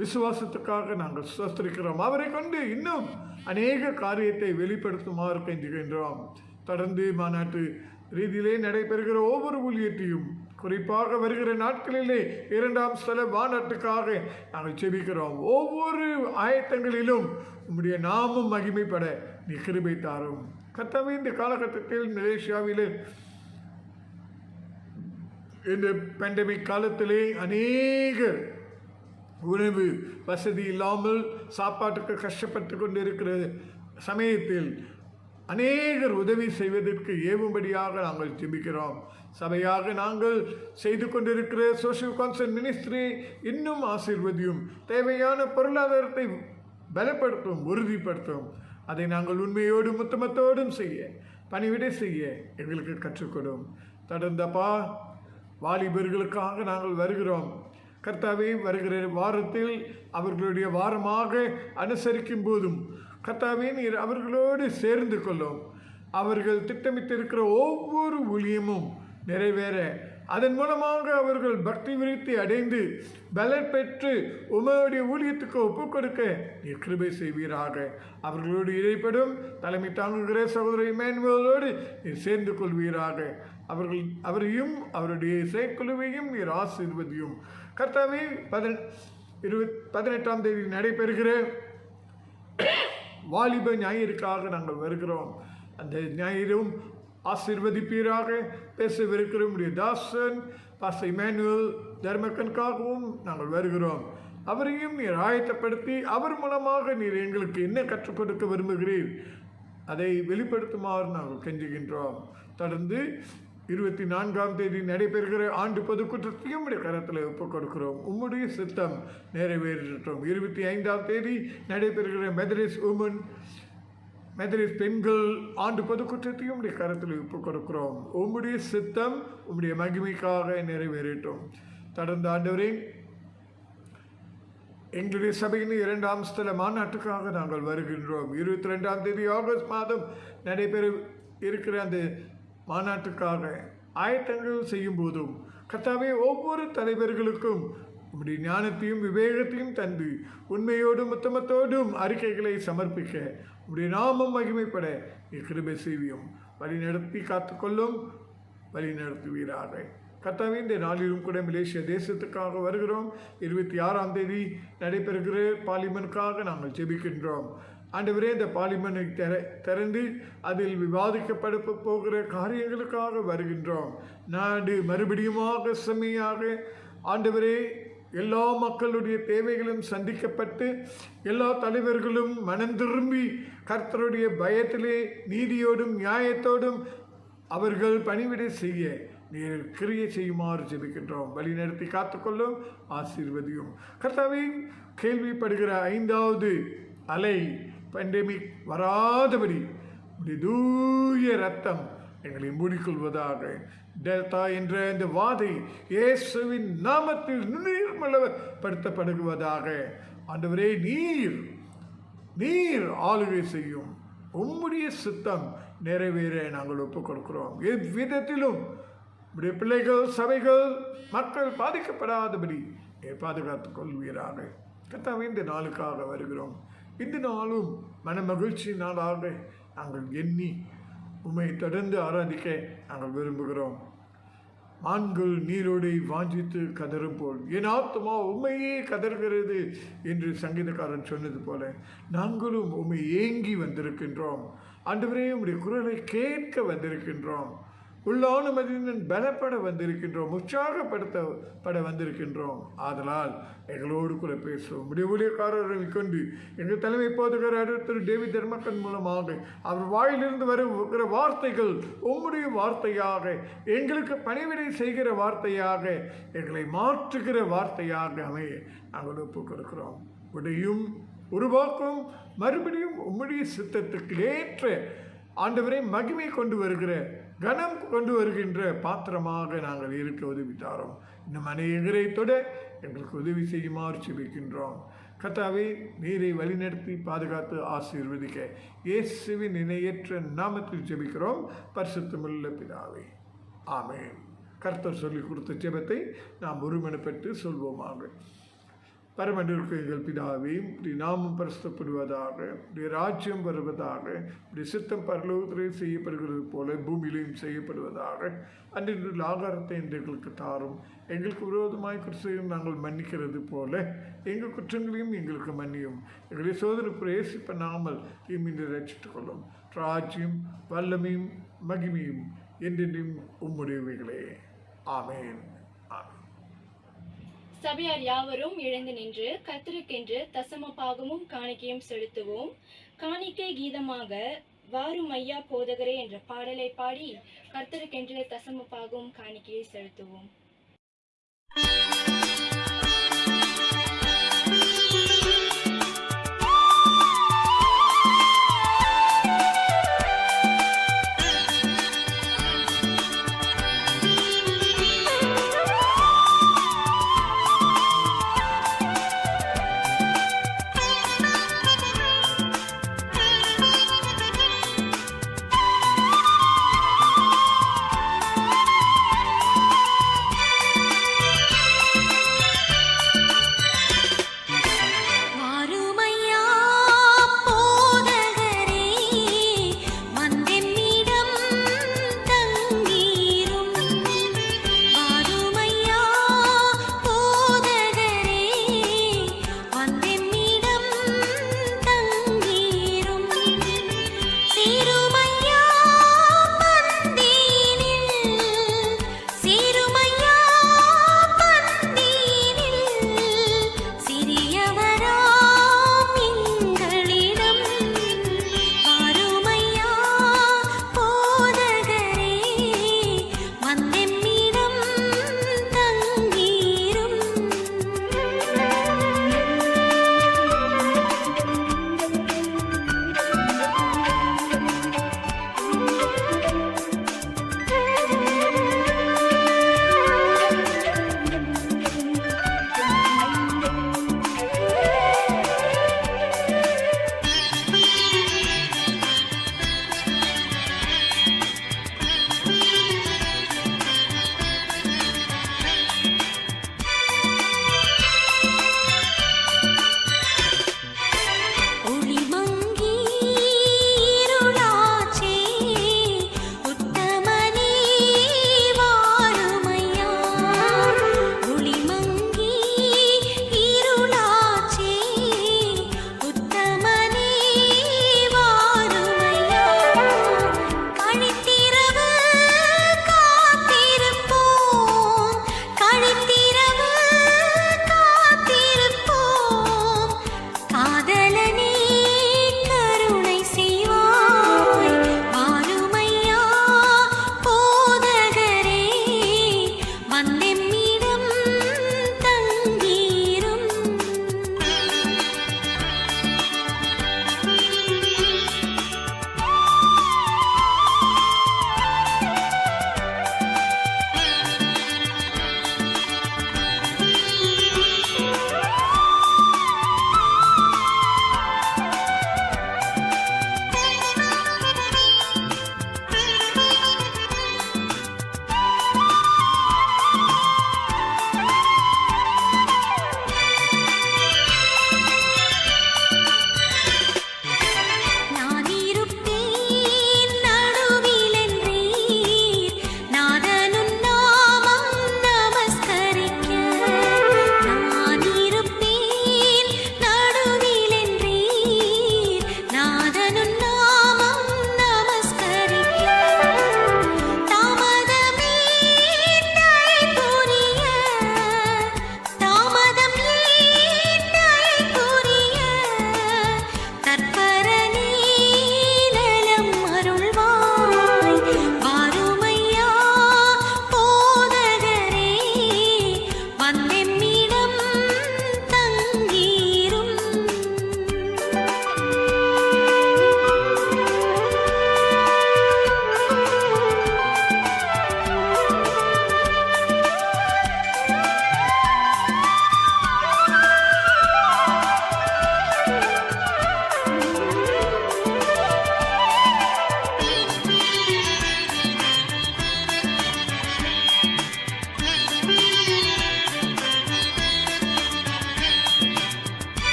விசுவாசத்துக்காக நாங்கள் ஸ்தோத்திரிக்கிறோம். அவரை கொண்டு இன்னும் அநேக காரியத்தை வெளிப்படுத்துமாறு கெஞ்சுகின்றோம். தொடர்ந்து மாநாட்டு ரீதியிலே நடைபெறுகிற ஒவ்வொரு ஊழியத்தையும், குறிப்பாக வருகிற நாட்களிலே 2ஆம் ஸ்தல மாநாட்டுக்காக நாங்கள் செபிக்கிறோம். ஒவ்வொரு ஆயத்தங்களிலும் உம்முடைய நாமம் மகிமைப்பட நீ கிருபை தாரும். கர்த்தாவே, இந்த காலகட்டத்தில் மலேசியாவிலே இந்த பேண்டமிக் காலத்திலே அநேகர் உணவு வசதி இல்லாமல் சாப்பாட்டுக்கு கஷ்டப்பட்டு கொண்டிருக்கிற சமயத்தில் அநேகர் உதவி செய்வதற்கு ஏவும்படியாக நாங்கள் ஜெபிக்கிறோம். சபையாக நாங்கள் செய்து கொண்டிருக்கிற சோஷியல் கான்சர்ன் மினிஸ்ட்ரி இன்னும் ஆசீர்வதியும், தேவையான பொருளாதாரத்தை பலப்படுத்தும், உறுதிப்படுத்தும். அதை நாங்கள் உண்மையோடும் உத்தமத்தோடும் செய்ய, பணிவிடை செய்ய எங்களுக்கு கற்றுக்கொடும். தொடர்ந்தப்பா, வாலிபர்களுக்காக நாங்கள் வருகிறோம். கர்த்தாவே, வருகிற வாரத்தில் அவர்களுடைய வாரமாக அனுசரிக்கும் போதும் கர்த்தாவே, நீர் அவர்களோடு சேர்ந்து கொள்ளும். அவர்கள் திட்டமிட்டிருக்கிற ஒவ்வொரு ஊழியமும் நிறைவேற, அதன் மூலமாக அவர்கள் பக்தி விருத்தி அடைந்து பலன் பெற்று உம்முடைய ஊழியத்துக்கு ஒப்புக் கொடுக்க நீர் கிருபை செய்வீராக. அவர்களோடு இடைப்படும் தலைமை தாங்குகிற சகோதரி இமானுவேலோடு நீர் சேர்ந்து கொள்வீராக. அவரையும் அவருடைய இசைக்குழுவையும் நீர் ஆசீர்வதியும். கர்த்தாவே, 18ஆம் தேதி நடைபெறுகிற வாலிப ஞாயிறுக்காக நாங்கள் வருகிறோம். அந்த ஞாயிறும் ஆசீர்வதிப்பீராக. பேசவிருக்கிற உடைய தாசன் பாஸ்டர் இமானுவேல் தர்மக்கனுக்காகவும் நாங்கள் வருகிறோம். அவரையும் நீர் ஆயத்தப்படுத்தி அவர் மூலமாக நீர் எங்களுக்கு என்ன கற்றுக் கொடுக்க விரும்புகிறீர் அதை வெளிப்படுத்துமாறு நாங்கள் கெஞ்சுகின்றோம். தொடர்ந்து 24ஆம் தேதி நடைபெறுகிற ஆண்டு பொதுக்கூட்டத்தையும் உடைய கரத்தில் ஒப்புக் கொடுக்கிறோம். உம்முடைய சித்தம் நிறைவேற்றோம். 25ஆம் தேதி நடைபெறுகிற மெதடிஸ்ட் பெண்கள் ஆண்டு பொதுக்கூட்டத்தையும் உடைய கரத்தில் ஒப்புக் கொடுக்கிறோம். உம்முடைய சித்தம் உம்முடைய மகிமைக்காக நிறைவேறட்டும். தொடர்ந்து ஆண்டவரே, எங்களுடைய சபையின் 2ஆம் ஸ்தல மாநாட்டுக்காக நாங்கள் வருகின்றோம். 22ஆம் தேதி ஆகஸ்ட் மாதம் நடைபெற இருக்கிற அந்த மாநாட்டுக்காக ஆயத்தங்கள் செய்யும் போதும் கர்த்தாவே, ஒவ்வொரு தலைவர்களுக்கும் உம்முடைய ஞானத்தையும் விவேகத்தையும் தந்து உண்மையோடும் உத்தமத்தோடும் அறிக்கைகளை சமர்ப்பிக்க உம்முடைய நாமம் மகிமைப்பட கிருபை செய்வியும். வழி நடத்தி காத்துக்கொள்ளும், வழி நடத்துவீராக. கர்த்தாவே, இந்த நாளிலும் கூட மலேசிய தேசத்துக்காக வருகிறோம். 26ஆம் தேதி நடைபெறுகிற பார்லிமெண்ட்காக நாங்கள் ஜெபிக்கின்றோம். ஆண்டவரே, இந்த பார்லிமெண்டை திறந்து அதில் விவாதிக்கப்பட போகிற காரியங்களுக்காக வருகின்றோம். நாடு மறுபடியுமாக செம்மையாக ஆண்டவரே எல்லா மக்களுடைய தேவைகளும் சந்திக்கப்பட்டு எல்லா தலைவர்களும் மனம் திரும்பி கர்த்தருடைய பயத்திலே நீதியோடும் நியாயத்தோடும் அவர்கள் பணிவிடை செய்ய நீர் கிரியை செய்யுமாறு ஜெபிக்கின்றோம். வழிநடத்தி காத்துக்கொள்ளும், ஆசீர்வதியும். கர்த்தாவே, கேள்விப்படுகிற 5வது அலை பேண்டமிக் வராதபடி தூய ரத்தம் எங்களை மூடிக்கொள்வதாக. டெல்டா என்ற இந்த வாதை இயேசுவின் நாமத்தில் நிர்மலப்படுத்தப்படுவதாக. ஆண்டவரே, நீர் ஆளுகை செய்யும். உம்முடைய சித்தம் நிறைவேற நாங்கள் ஒப்புக் கொடுக்கிறோம். எவ்விதத்திலும் உடைய பிள்ளைகள், சபைகள், மக்கள் பாதிக்கப்படாதபடி பாதுகாத்துக் கொள்வீராக. கர்த்தாவே, இந்த நாளுக்காக வருகிறோம். இந்த நாளும் மன மகிழ்ச்சி நாளாக நாங்கள் எண்ணி உம்மை தொடர்ந்து ஆராதிக்க நாங்கள் விரும்புகிறோம். ஆண்கள் நீரோடை வாஞ்சித்து கதறும் போல் என் ஆத்துமா உண்மையே கதறுகிறது என்று சங்கீதக்காரன் சொன்னது போல நாங்களும் உம்மை ஏங்கி வந்திருக்கின்றோம். ஆண்டவரே, உம்முடைய குரலை கேட்க வந்திருக்கின்றோம். உள்ளான மனிதன் பலப்பட வந்திருக்கின்றோம். உற்சாகப்படுத்தப்பட வந்திருக்கின்றோம். ஆதலால் எங்களோடு கூட பேசுவோம். உடைய ஊழியக்காரரை கொண்டு எங்கள் தலைமை போதுகிற திரு டேவிட் தர்மக்கன் மூலமாக அவர் வாயிலிருந்து வருகிற வார்த்தைகள் உம்முடைய வார்த்தையாக, எங்களுக்கு பணிவிடை செய்கிற வார்த்தையாக, எங்களை மாற்றுகிற வார்த்தையாக அமைய நாங்கள் ஒப்புக் கொடுக்கிறோம். உடையும் உருவாக்கும் மறுபடியும் உம்முடைய சித்தத்துக்கு ஏற்ற ஆண்டவரை மகிமை கொண்டு வருகிற, கனம் கொண்டு வருகின்ற பாத்திரமாக நாங்கள் இருக்க உதவி தாரோம். இன்னும் அநேகரை தொட எங்களுக்கு உதவி செய்யுமாறு ஜெபிக்கின்றோம். கர்த்தாவே, நீரை வழிநடத்தி பாதுகாத்து ஆசீர்வதிக்க இயேசுவின் இணையற்ற நாமத்தில் ஜெபிக்கிறோம். பரிசுத்தமுள்ள பிதாவே, ஆமென். கர்த்தர் சொல்லிக் கொடுத்த ஜெபத்தை நாம் ஒருமனப்பட்டு சொல்வோமாக. பரமனிற்கு எங்கள் பிதாவே, இப்படி நாமும் பரிசுத்தப்படுவதாக, இப்படி ராஜ்யம் வருவதாக, இப்படி சித்தம் பரலோகத்திலே செய்யப்படுகிறது போல பூமியிலையும் செய்யப்படுவதாக. அன்றைய ஆகாரத்தை எங்களுக்கு தாரும். எங்களுக்கு விரோதமாய் குற்றத்தையும் நாங்கள் மன்னிக்கிறது போல எங்கள் குற்றங்களையும் எங்களுக்கு மன்னியும். எங்களை சோதனை பிரேசி பண்ணாமல் தீமின்றி ரட்சித்துக் கொள்ளும். ராஜ்யம், வல்லமையும் மகிமையும் என்றென்றும் உம்முடையவைகளே. ஆமென். சபையார் யாவரும் எழுந்து நின்று கர்த்தருக்கென்று தசம பாகமும் காணிக்கையும் செலுத்துவோம். காணிக்கை கீதமாக வாரும் ஐயா போதகரே என்ற பாடலை பாடி கர்த்தருக்கென்று தசம பாகமும் காணிக்கையை செலுத்துவோம்.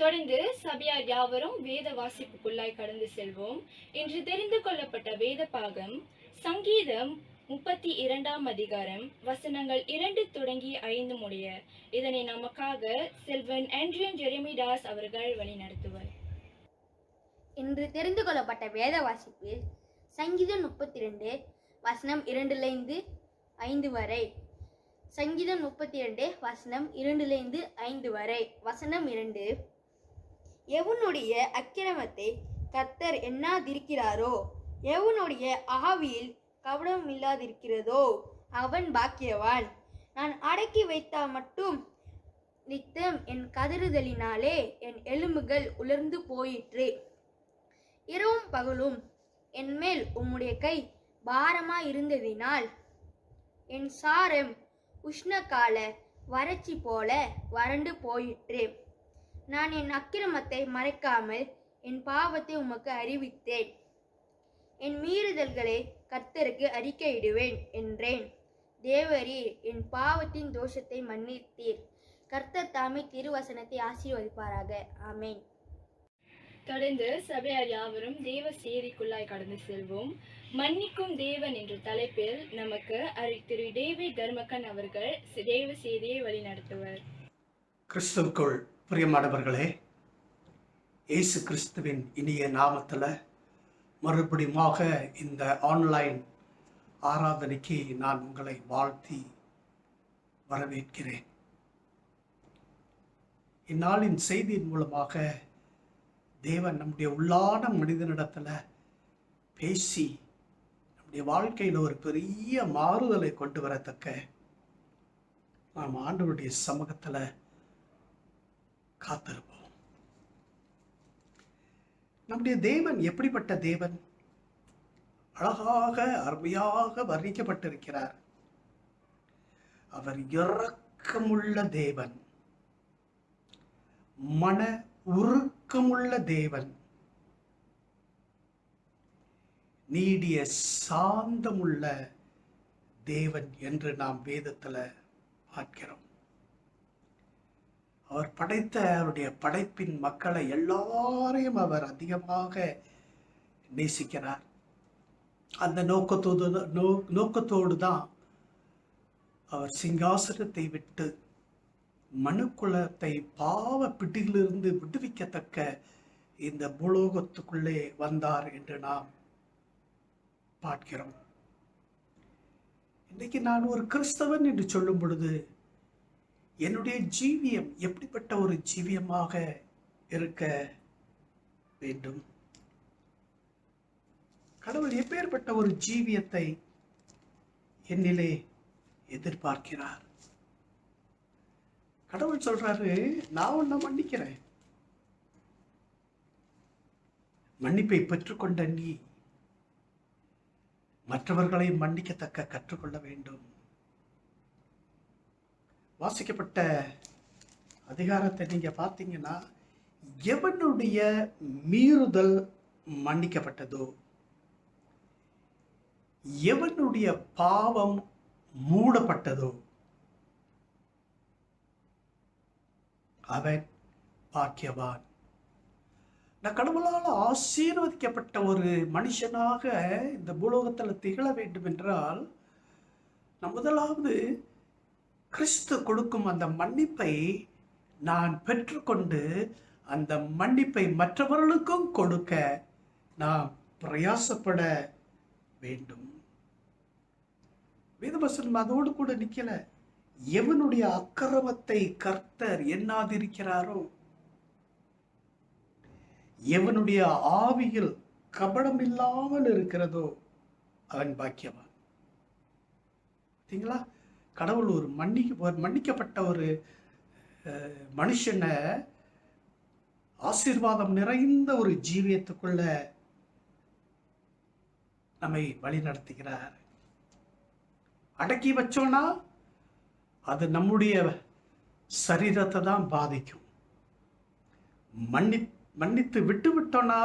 தொடர்ந்து சபையார் யாவரும் வேத வாசிப்புக்குள்ளாய் கடந்து செல்வோம். இன்று தெரிந்து கொள்ளப்பட்ட வேத பாகம் சங்கீதம் 32 அதிகாரம் வசனங்கள் 2 தொடங்கி 5 முடிய. இதனை நமக்காக செல்வன் ஆண்ட்ரியன் ஜெரமிடாஸ் அவர்கள் வழிநடத்துவர். இன்று தெரிந்து கொள்ளப்பட்ட வேத வாசிப்பு சங்கீதம் 32 வசனம் 2 5 வரை. சங்கீதம் 32 வசனம் 2 5 வரை. வசனம் 2. எவனுடைய அக்கிரமத்தை கர்த்தர் எண்ணாதிருக்கிறாரோ, எவனுடைய ஆவியில் கபடம் இல்லாதிருக்கிறதோ அவன் பாக்கியவான். நான் அடக்கி வைத்தா மட்டும் நித்தம் என் கதறுதலினாலே என் எலும்புகள் உலர்ந்து போயிற்று. இரவும் பகலும் என்மேல் உம்முடைய கை பாரமாயிருந்ததினால் என் சாரம் உஷ்ணகால வறட்சி போல வறண்டு போயிற்று. நான் என் அக்கிரமத்தை மறைக்காமல் என் பாவத்தை உமக்கு அறிவித்தேன். என் மீறுதல்களை கர்த்தருக்கு அறிக்கையிடுவேன் என்றேன். தேவரீர் என் பாவத்தின் தோஷத்தை மன்னித்தீர். கர்த்தர் தாமே திருவசனத்தை ஆசீர்வதிப்பாராக. ஆமேன். தொடர்ந்து சபையார் யாவரும் தேவ செய்திக்குள்ளாய் கடந்து செல்வோம். மன்னிக்கும் தேவன் என்ற தலைப்பில் நமக்கு திரு டேவிட் தர்மகன் அவர்கள் தேவ செய்தியை வழிநடத்துவர். கிறிஸ்துவுக்குள் பிரியமானவர்களே, இயேசு கிறிஸ்துவின் இனிய நாமத்தில் மறுபடியுமாக இந்த ஆன்லைன் ஆராதனைக்கு நான் உங்களை வாழ்த்தி வரவேற்கிறேன். இந்நாளின் செய்தியின் மூலமாக தேவன் நம்முடைய உள்ளான மனிதனிடத்தில் பேசி நம்முடைய வாழ்க்கையில் ஒரு பெரிய மாறுதலை கொண்டு வரத்தக்க நாம் ஆண்டவருடைய சமூகத்தில் காத்திருப்போம். நம்முடைய தேவன் எப்படிப்பட்ட தேவன்? அழகாக அருமையாக வர்ணிக்கப்பட்டிருக்கிறார். அவர் இரக்கமுள்ள தேவன், மன உருக்கமுள்ள தேவன், நீடிய சாந்தமுள்ள தேவன் என்று நாம் வேதத்தில் பார்க்கிறோம். அவர் படைத்த அவருடைய படைப்பின் மக்களை எல்லாரையும் அவர் அதிகமாக நேசிக்கிறார். அந்த நோக்கத்தோடு தான் அவர் சிங்காசனத்தை விட்டு மனுக்குலத்தை பாவ பிடியிலிருந்து விடுவிக்கத்தக்க இந்த பூலோகத்துக்குள்ளே வந்தார் என்று நாம் பார்க்கிறோம். இன்னைக்கு நான் ஒரு கிறிஸ்தவன் என்று சொல்லும் பொழுது என்னுடைய ஜீவியம் எப்படிப்பட்ட ஒரு ஜீவியமாக இருக்க வேண்டும்? கடவுள் எப்பேற்பட்ட ஒரு ஜீவியத்தை என்னிலே எதிர்பார்க்கிறார்? கடவுள் சொல்றாரு, நான் உன்னை மன்னிக்கிறேன். மன்னிப்பை பெற்றுக்கொண்ட நீ மற்றவர்களை மன்னிக்கத்தக்க கற்றுக்கொள்ள வேண்டும். வாசிக்கப்பட்ட அதிகாரத்தை நீங்க பார்த்தீங்கன்னா, எவனுடைய மீறுதல் மன்னிக்கப்பட்டதோ, எவனுடைய பாவம் மூடப்பட்டதோ அவன் பாக்கியவான். நான் கடவுளால் ஆசீர்வதிக்கப்பட்ட ஒரு மனுஷனாக இந்த பூலோகத்தில் திகழ வேண்டும் என்றால், நான் முதலாவது கிறிஸ்து கொடுக்கும் அந்த மன்னிப்பை நான் பெற்றுக்கொண்டு அந்த மன்னிப்பை மற்றவர்களுக்கும் கொடுக்க நாம் பிரயாசப்பட வேண்டும். வேதவசனம் அதோடு கூட நிக்கல. எவனுடைய அக்கிரமத்தை கர்த்தர் எண்ணாதிருக்கிறாரோ, எவனுடைய ஆவியில் கபடம் இல்லாமல் இருக்கிறதோ அவன் பாக்கியவான். பார்த்தீங்களா? கடவுள் ஒரு மன்னிக்கப்பட்ட ஒரு மனுஷனை ஆசீர்வாதம் நிறைந்த ஒரு ஜீவியத்துக்குள்ள நம்மை வழி நடத்துகிறார். அடக்கி வச்சோன்னா அது நம்முடைய சரீரத்தை தான் பாதிக்கும். மன்னித்து விட்டு விட்டோன்னா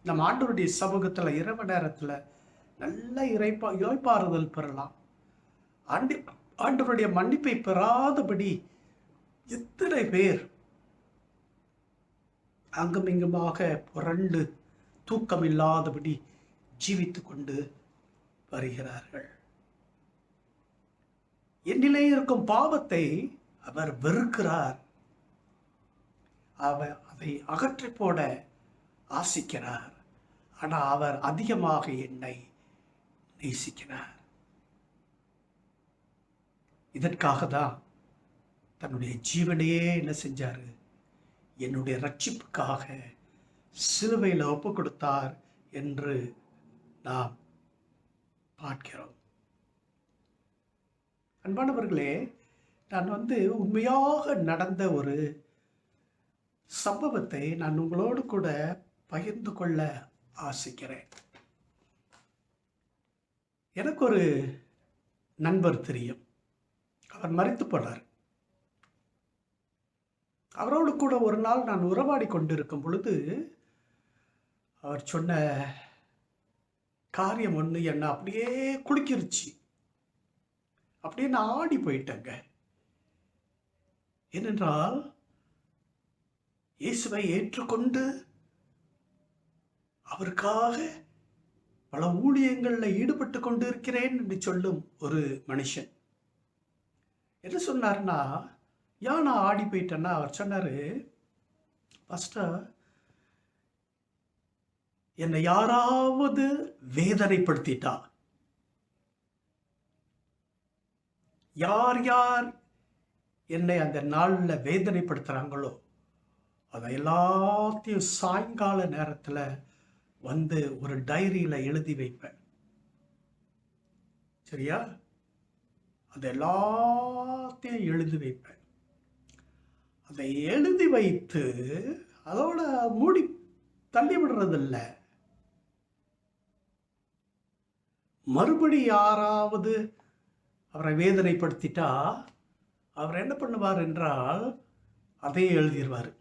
நம்ம ஆண்டவருடைய சமூகத்தில் இரவு நேரத்தில் நல்ல இளைப்பாறுதல் பெறலாம். ஆண்டவருடைய மன்னிப்பை பெறாதபடி எத்தனை பேர் அங்குமிங்குமாக புரண்டு தூக்கமில்லாதபடி ஜீவித்து கொண்டு வருகிறார்கள். என்னிலே இருக்கும் பாவத்தை அவர் வெறுக்கிறார். அதை அகற்றி போட ஆசிக்கிறார். ஆனால் அவர் அதிகமாக என்னை நேசிக்கிறார். இதற்காக தான் தன்னுடைய ஜீவனையே என்ன செஞ்சாரு? என்னுடைய ரட்சிப்புக்காக சிலுவையில் ஒப்பு கொடுத்தார் என்று நாம் பார்க்கிறோம். அன்பானவர்களே, நான் உண்மையாக நடந்த ஒரு சம்பவத்தை நான் உங்களோடு கூட பகிர்ந்து கொள்ள ஆசிக்கிறேன். எனக்கு ஒரு நண்பர் தெரியும். அவர் மரித்து போனார். அவரோடு கூட ஒரு நாள் நான் உறவாடி கொண்டிருக்கும் பொழுது அவர் சொன்ன காரியம் ஒன்று என்ன அப்படியே குலுக்கிருச்சு. அப்படியே நான் ஆடி போயிட்டேங்க. ஏனென்றால் இயேசுவை ஏற்றுக்கொண்டு அவருக்காக பல ஊழியங்களில் ஈடுபட்டு கொண்டு இருக்கிறேன் என்று சொல்லும் ஒரு மனுஷன் என்ன சொன்னார்னா, ஏன் நான் ஆடி போயிட்டேன்னா, அவர் சொன்னார், பாஸ்டர், என்னை யாராவது வேதனைப்படுத்திட்டா, யார் யார் என்னை அந்த நாளில் வேதனைப்படுத்துகிறாங்களோ அதை எல்லாத்தையும் சாயங்கால நேரத்தில் ஒரு டைரியில் எழுதி வைப்பேன். சரியா? அது எல்லாத்தையும் எழுதி வைப்பேன். அதை எழுதி வைத்து அதோட மூடி தள்ளி விடுறதில்ல. மறுபடி யாராவது அவரை வேதனைப்படுத்திட்டா அவர் என்ன பண்ணுவார் என்றால் அதையே எழுதிடுவார்.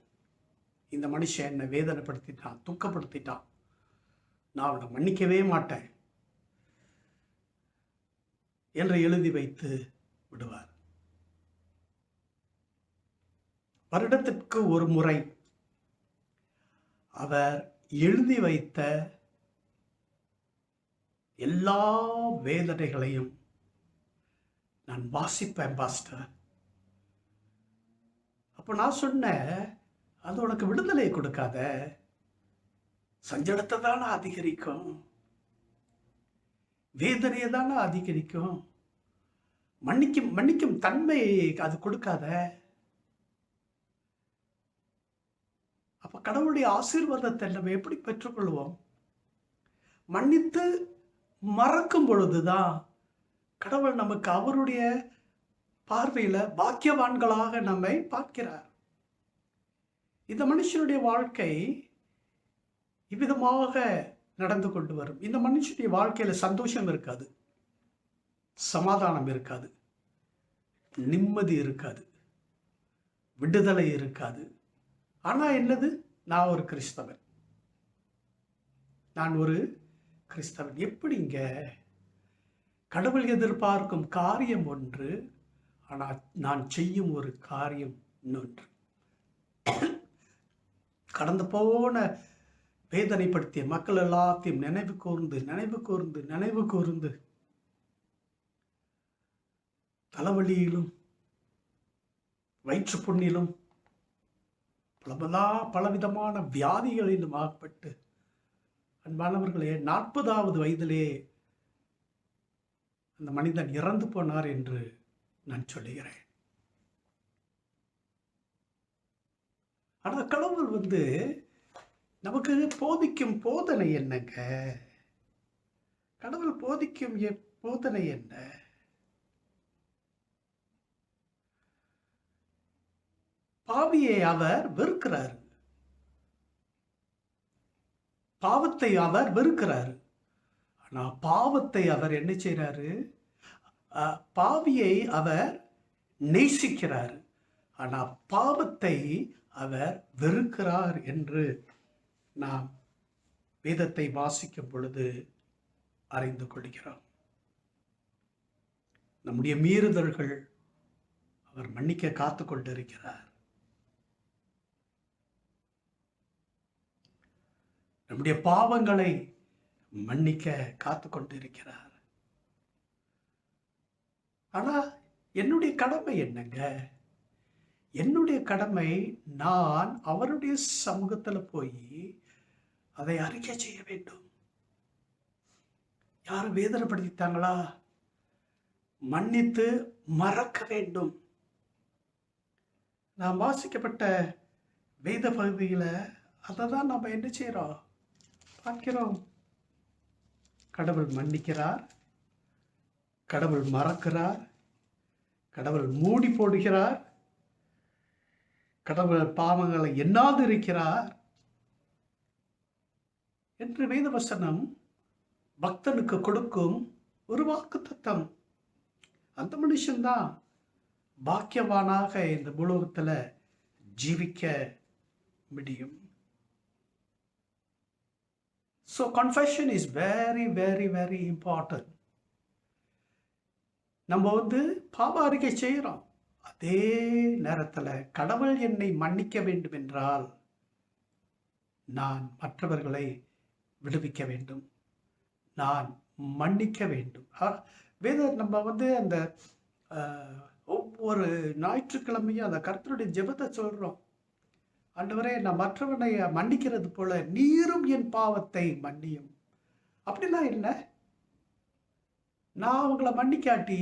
இந்த மனுஷன் என்னை வேதனைப்படுத்திட்டான், துக்கப்படுத்திட்டான், நான் அவனை மன்னிக்கவே மாட்டேன் என்று எழுதி வைத்து விடுவார். வருடத்திற்கு ஒரு முறை அவர் எழுதி வைத்த எல்லா வேதனைகளையும் நான் வாசிப்பேன் பாஸ்டர். அப்போ நான் சொன்னேன், அது உனக்கு விடுதலை கொடுக்காத, சஞ்சலத்தை தானே அதிகரிக்கும், வேதனையை தானே அதிகரிக்கும், மன்னிக்கும் தன்மை அது கொடுக்காத. அப்ப கடவுளுடைய ஆசீர்வாதத்தை நம்ம எப்படி பெற்றுக்கொள்வோம்? மன்னித்து மறக்கும் பொழுதுதான் கடவுள் நமக்கு அவருடைய பார்வையில பாக்கியவான்களாக நம்மை பார்க்கிறார். இந்த மனுஷனுடைய வாழ்க்கை இவ்விதமாக நடந்து கொண்டு வரும். இந்த மனுஷனுடைய வாழ்க்கையில சந்தோஷம் இருக்காது, சமாதானம் இருக்காது, நிம்மதி இருக்காது, விடுதலை இருக்காது. ஆனா என்னது? நான் ஒரு கிறிஸ்தவன், நான் ஒரு கிறிஸ்தவன். எப்படிங்க? கடவுள் எதிர்பார்க்கும் காரியம் ஒன்று, ஆனால் நான் செய்யும் ஒரு காரியம் இன்னொன்று. கடந்து போன வேதனைப்படுத்திய மக்கள் எல்லாத்தையும் நினைவு கூர்ந்து தலைவலியிலும் வயிற்று புண்ணிலும் பலவிதமான வியாதிகளிலும் ஆகப்பட்டு, அன்பானவர்களே, 40வது வயதிலே அந்த மனிதன் இறந்து போனார் என்று நான் சொல்லுகிறேன். ஆனால் கடவுள் நமக்கு போதிக்கும் போதனை என்னங்க? கடவுள் போதிக்கும் போதனை என்ன? பாவியை அவர் வெறுக்கிறார், பாவத்தை அவர் வெறுக்கிறார். ஆனா பாவத்தை அவர் என்ன செய்யறாரு? பாவியை அவர் நேசிக்கிறார், ஆனா பாவத்தை அவர் வெறுக்கிறார் என்று நாம் வேதத்தை வாசிக்கும் பொழுது அறிந்து கொள்கிறோம். நம்முடைய மீறுதல்கள் அவர் மன்னிக்க காத்து கொண்டிருக்கிறார். நம்முடைய பாவங்களை மன்னிக்க காத்து கொண்டு இருக்கிறார். ஆனா என்னுடைய கடமை என்னங்க? என்னுடைய கடமை நான் அவருடைய சமூகத்துல போய் அதை அறிக்கை செய்ய வேண்டும். யாரும் வேதனைப்படுத்திட்டாங்களா? மன்னித்து மறக்க வேண்டும். நாம் வாசிக்கப்பட்ட வேத பகுதியில அதை தான் நம்ம என்ன செய்யறோம், பார்க்கிறோம். கடவுள் மன்னிக்கிறார், கடவுள் மறக்கிறார், கடவுள் மூடி போடுகிறார், கடவுள் பாவங்களை எண்ணாது இருக்கிறார் என்று வேதவசனம் பக்தனுக்கு கொடுக்கும் ஒரு வாக்குத்தத்தம். அந்த மனுஷன்தான் பாக்கியவானாக இந்த உலகத்துல ஜீவிக்க முடியும். So confession is very very very important. நம்ம பாவ அறிக்கை செய்கிறோம், அதே நேரத்தில் கடவுள் என்னை மன்னிக்க வேண்டும் என்றால் நான் மற்றவர்களை விடுவிக்க வேண்டும், நான் மன்னிக்க வேண்டும். வேத நம்ம அந்த ஒவ்வொரு ஞாயிற்றுக்கிழமையும் அந்த கர்த்தருடைய ஜெபத்தை சொல்கிறோம். ஆண்டவரே, நான் மற்றவனை மன்னிக்கிறது போல நீரும் என் பாவத்தை மன்னியும். அப்படிலாம் இல்லை. நான் அவங்கள மன்னிக்காட்டி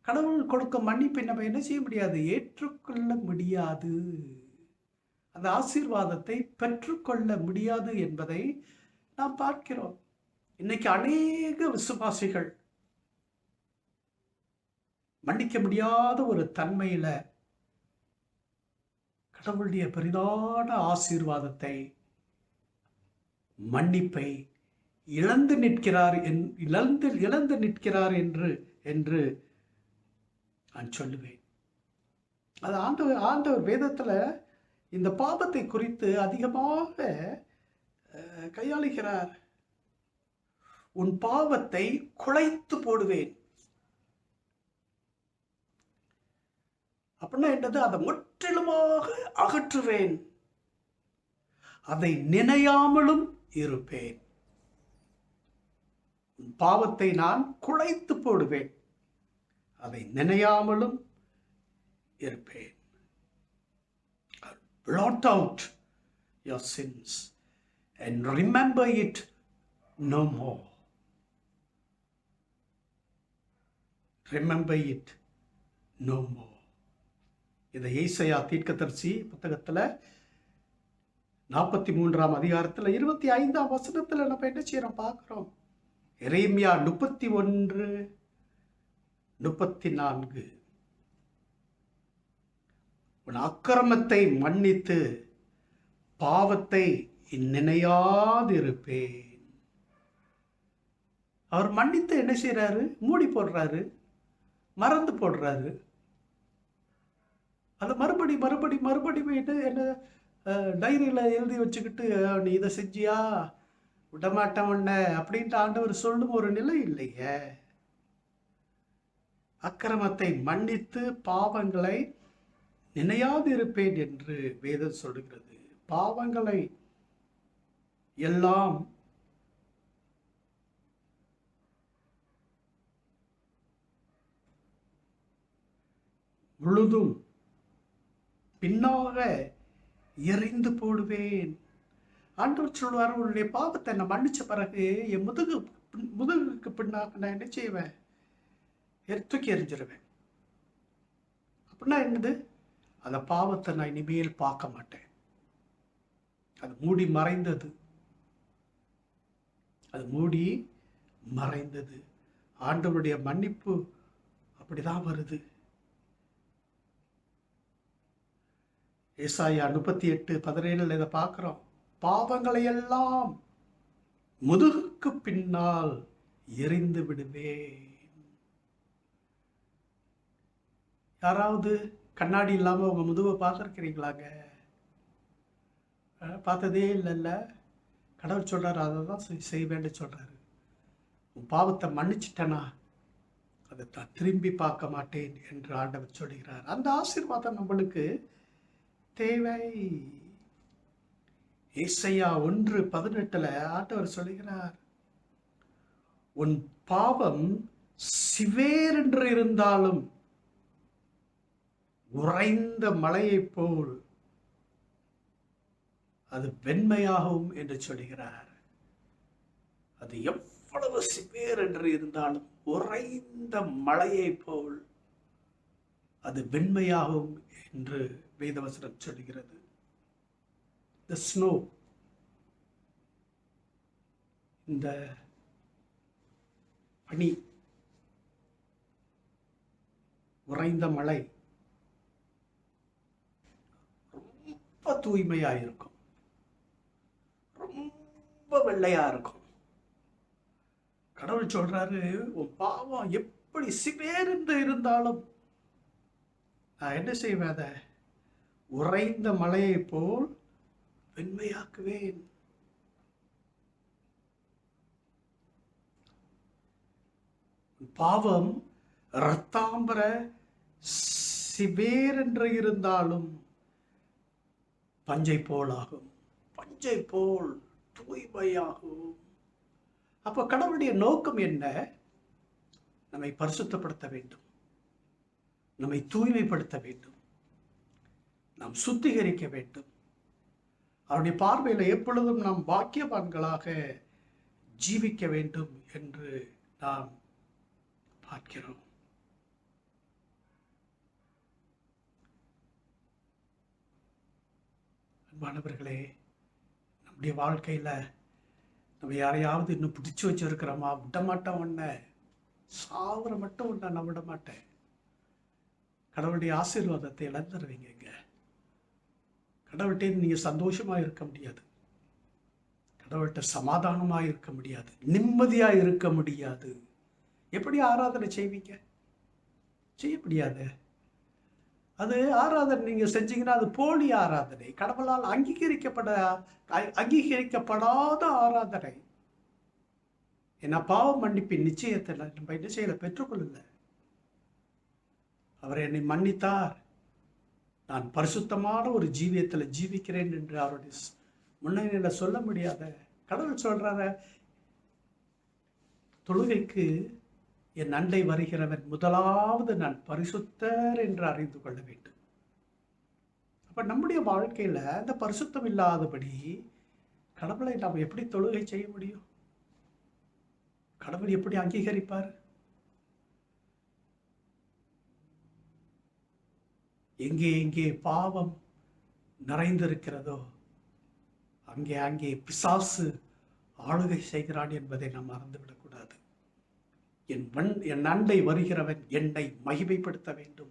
கடவுள் கொடுக்க மன்னிப்பை நம்ம என்ன செய்ய முடியாது, ஏற்றுக்கொள்ள முடியாது. அந்த ஆசீர்வாதத்தை பெற்றுக்கொள்ள முடியாது என்பதை நாம் பார்க்கிறோம். இன்னைக்கு அநேக விசுவாசிகள் மன்னிக்க முடியாத ஒரு தன்மையில கடவுளுடைய பெரிதான ஆசீர்வாதத்தை, மன்னிப்பை இழந்து நிற்கிறார் என்று நான் சொல்லுவேன். அது ஆண்டவர் வேதத்துல இந்த பாவத்தை குறித்து அதிகமாக கையாளுகிறார். உன் பாவத்தை குலைத்து போடுவேன். அப்படின்னா என்னது? அதை முற்றிலுமாக அகற்றுவேன், அதை நினையாமலும் இருப்பேன். பாவத்தை நான் குலைத்து போடுவேன், அதை நினையாமலும் இருப்பேன். Blot out your sins and remember it no more. Remember it no more. இதை ஏசாயா தீர்க்கதரிசி புத்தகத்துல 43ஆம் அதிகாரத்துல 25ஆம் வசனத்துல நம்ம என்ன செய்யறோம் பார்க்கிறோம். எரேமியா 31:34 உன் அக்கிரமத்தை மன்னித்து பாவத்தை நினையாதிருப்பேன். அவர் மன்னித்து என்ன செய்யறாரு? மூடி போடுறாரு, மறந்து போடுறாரு. அதை மறுபடி என்ன டைரியில எழுதி வச்சுக்கிட்டு நீ இதை செஞ்சியா, விடமாட்டேன் உன்ன அப்படின்ட்டு ஆண்டவர் சொல்லும் ஒரு நிலை இல்லையே. அக்கிரமத்தை மன்னித்து பாவங்களை நினையாது இருப்பேன் என்று வேதம் சொல்லுகிறது. பாவங்களை எல்லாம் முழுதும் பின்னாக எறிந்து போடுவேன். ஆண்டவர் சொல்வார், உன்னுடைய பாவத்தை நான் மன்னிச்ச பிறகு என் முதுகுக்கு பின்னாக நான் என்ன செய்வேன்? தூக்கி எறிஞ்சிருவேன். அப்படின்னா என்னது? அந்த பாவத்தை நான் இனிமேல் பார்க்க மாட்டேன். அது மூடி மறைந்தது. ஆண்டவருடைய மன்னிப்பு அப்படிதான் வருது. ஏசாயா 38:17 இதை பார்க்கிறோம். பாவங்களை எல்லாம் முதுகுக்கு பின்னால் எறிந்து விடுவேன். யாராவது கண்ணாடி இல்லாம உங்க முதுவை பார்த்துருக்கிறீங்களாங்க? பார்த்ததே இல்லைல்ல. கடவுள் சொல்றாரு, அதை தான் செய்வேன்னு சொல்றாரு. உன் பாவத்தை மன்னிச்சிட்டனா அதை நான் திரும்பி பார்க்க மாட்டேன் என்று ஆண்டவர் சொல்கிறார். அந்த ஆசீர்வாதம் நம்மளுக்கு தேவை. ஏசாயா 1:18 ஆண்டவர் சொல்லுகிறார், உன் பாவம் சிவேரென்று இருந்தாலும் உறைந்த மலையைப் போல் அது வெண்மையாகும் என்று சொல்கிறார். அது எவ்வளவு சிவேர் என்று இருந்தாலும் உறைந்த மலையைப் போல் அது வெண்மையாகும் என்று வேதவசனம் சொல்கிறது. The snow, இந்த பனி, உறைந்த மலை ரொம்ப தூய்மையா இருக்கும், ரொம்ப வெள்ளையா இருக்கும். கடவுள் சொல்றாரு, உன் பாவம் எப்படி சிவேர் என்று இருந்தாலும் நான் என்ன செய்வேன், அதை உறைந்த மலையை போல் வெண்மையாக்குவேன். பாவம் இரத்தாம்பர சிவேர் என்று இருந்தாலும் பஞ்சை போலாகும், பஞ்சை போல் தூய்மையாகும். அப்போ கடவுளுடைய நோக்கம் என்ன? நம்மை பரிசுத்தப்படுத்த வேண்டும், நம்மை தூய்மைப்படுத்த வேண்டும், நாம் சுத்திகரிக்க வேண்டும். அவருடைய பார்வையில் எப்பொழுதும் நாம் பாக்கியவான்களாக ஜீவிக்க வேண்டும் என்று நாம் பார்க்கிறோம். அன்பானவர்களே, நம்முடைய வாழ்க்கையில் நம்ம யாரையாவது இன்னும் பிடிச்சி வச்சிருக்கிறோமா? விட மாட்டோம், ஒன்றை சாவர மட்டும் ஒன்றை நான் விட மாட்டேன். கடவுளுடைய ஆசீர்வாதத்தை இழந்துருவீங்க. கடவுள்கிட்ட நீங்கள் சந்தோஷமாக இருக்க முடியாது, கடவுள்கிட்ட சமாதானமாக இருக்க முடியாது, நிம்மதியாக இருக்க முடியாது. எப்படி ஆராதனை செய்வீங்க? செய்ய முடியாது. அது ஆராதனை நீங்கள் செஞ்சீங்கன்னா அது போலி ஆராதனை, கடவுளால் அங்கீகரிக்கப்படாத ஆராதனை. ஏன்னா பாவ மன்னிப்பின் நிச்சயத்தில் நம்ம என்ன செய்யலை, பெற்றுக்கொள்ளல. அவர் என்னை மன்னித்தார், நான் பரிசுத்தமான ஒரு ஜீவியத்தில் ஜீவிக்கிறேன் என்று அவருடைய முன்னணியில் சொல்ல முடியாத கடவுள் சொல்றார, தொழுகைக்கு என் அண்டை வருகிறவன் முதலாவது நான் பரிசுத்தர் என்று அறிந்து கொள்ள வேண்டும். அப்ப நம்முடைய வாழ்க்கையில அந்த பரிசுத்தம் இல்லாதபடி கடவுளை நாம் எப்படி தொழுகை செய்ய முடியும்? கடவுள் எப்படி அங்கீகரிப்பார்? எங்கே எங்கே பாவம் நிறைந்திருக்கிறதோ அங்கே அங்கே பிசாசு ஆளுகை செய்கிறான் என்பதை நாம் மறந்துவிடக்கூடாது. என் அண்டை வருகிறவன் என்னை மகிமைப்படுத்த வேண்டும்.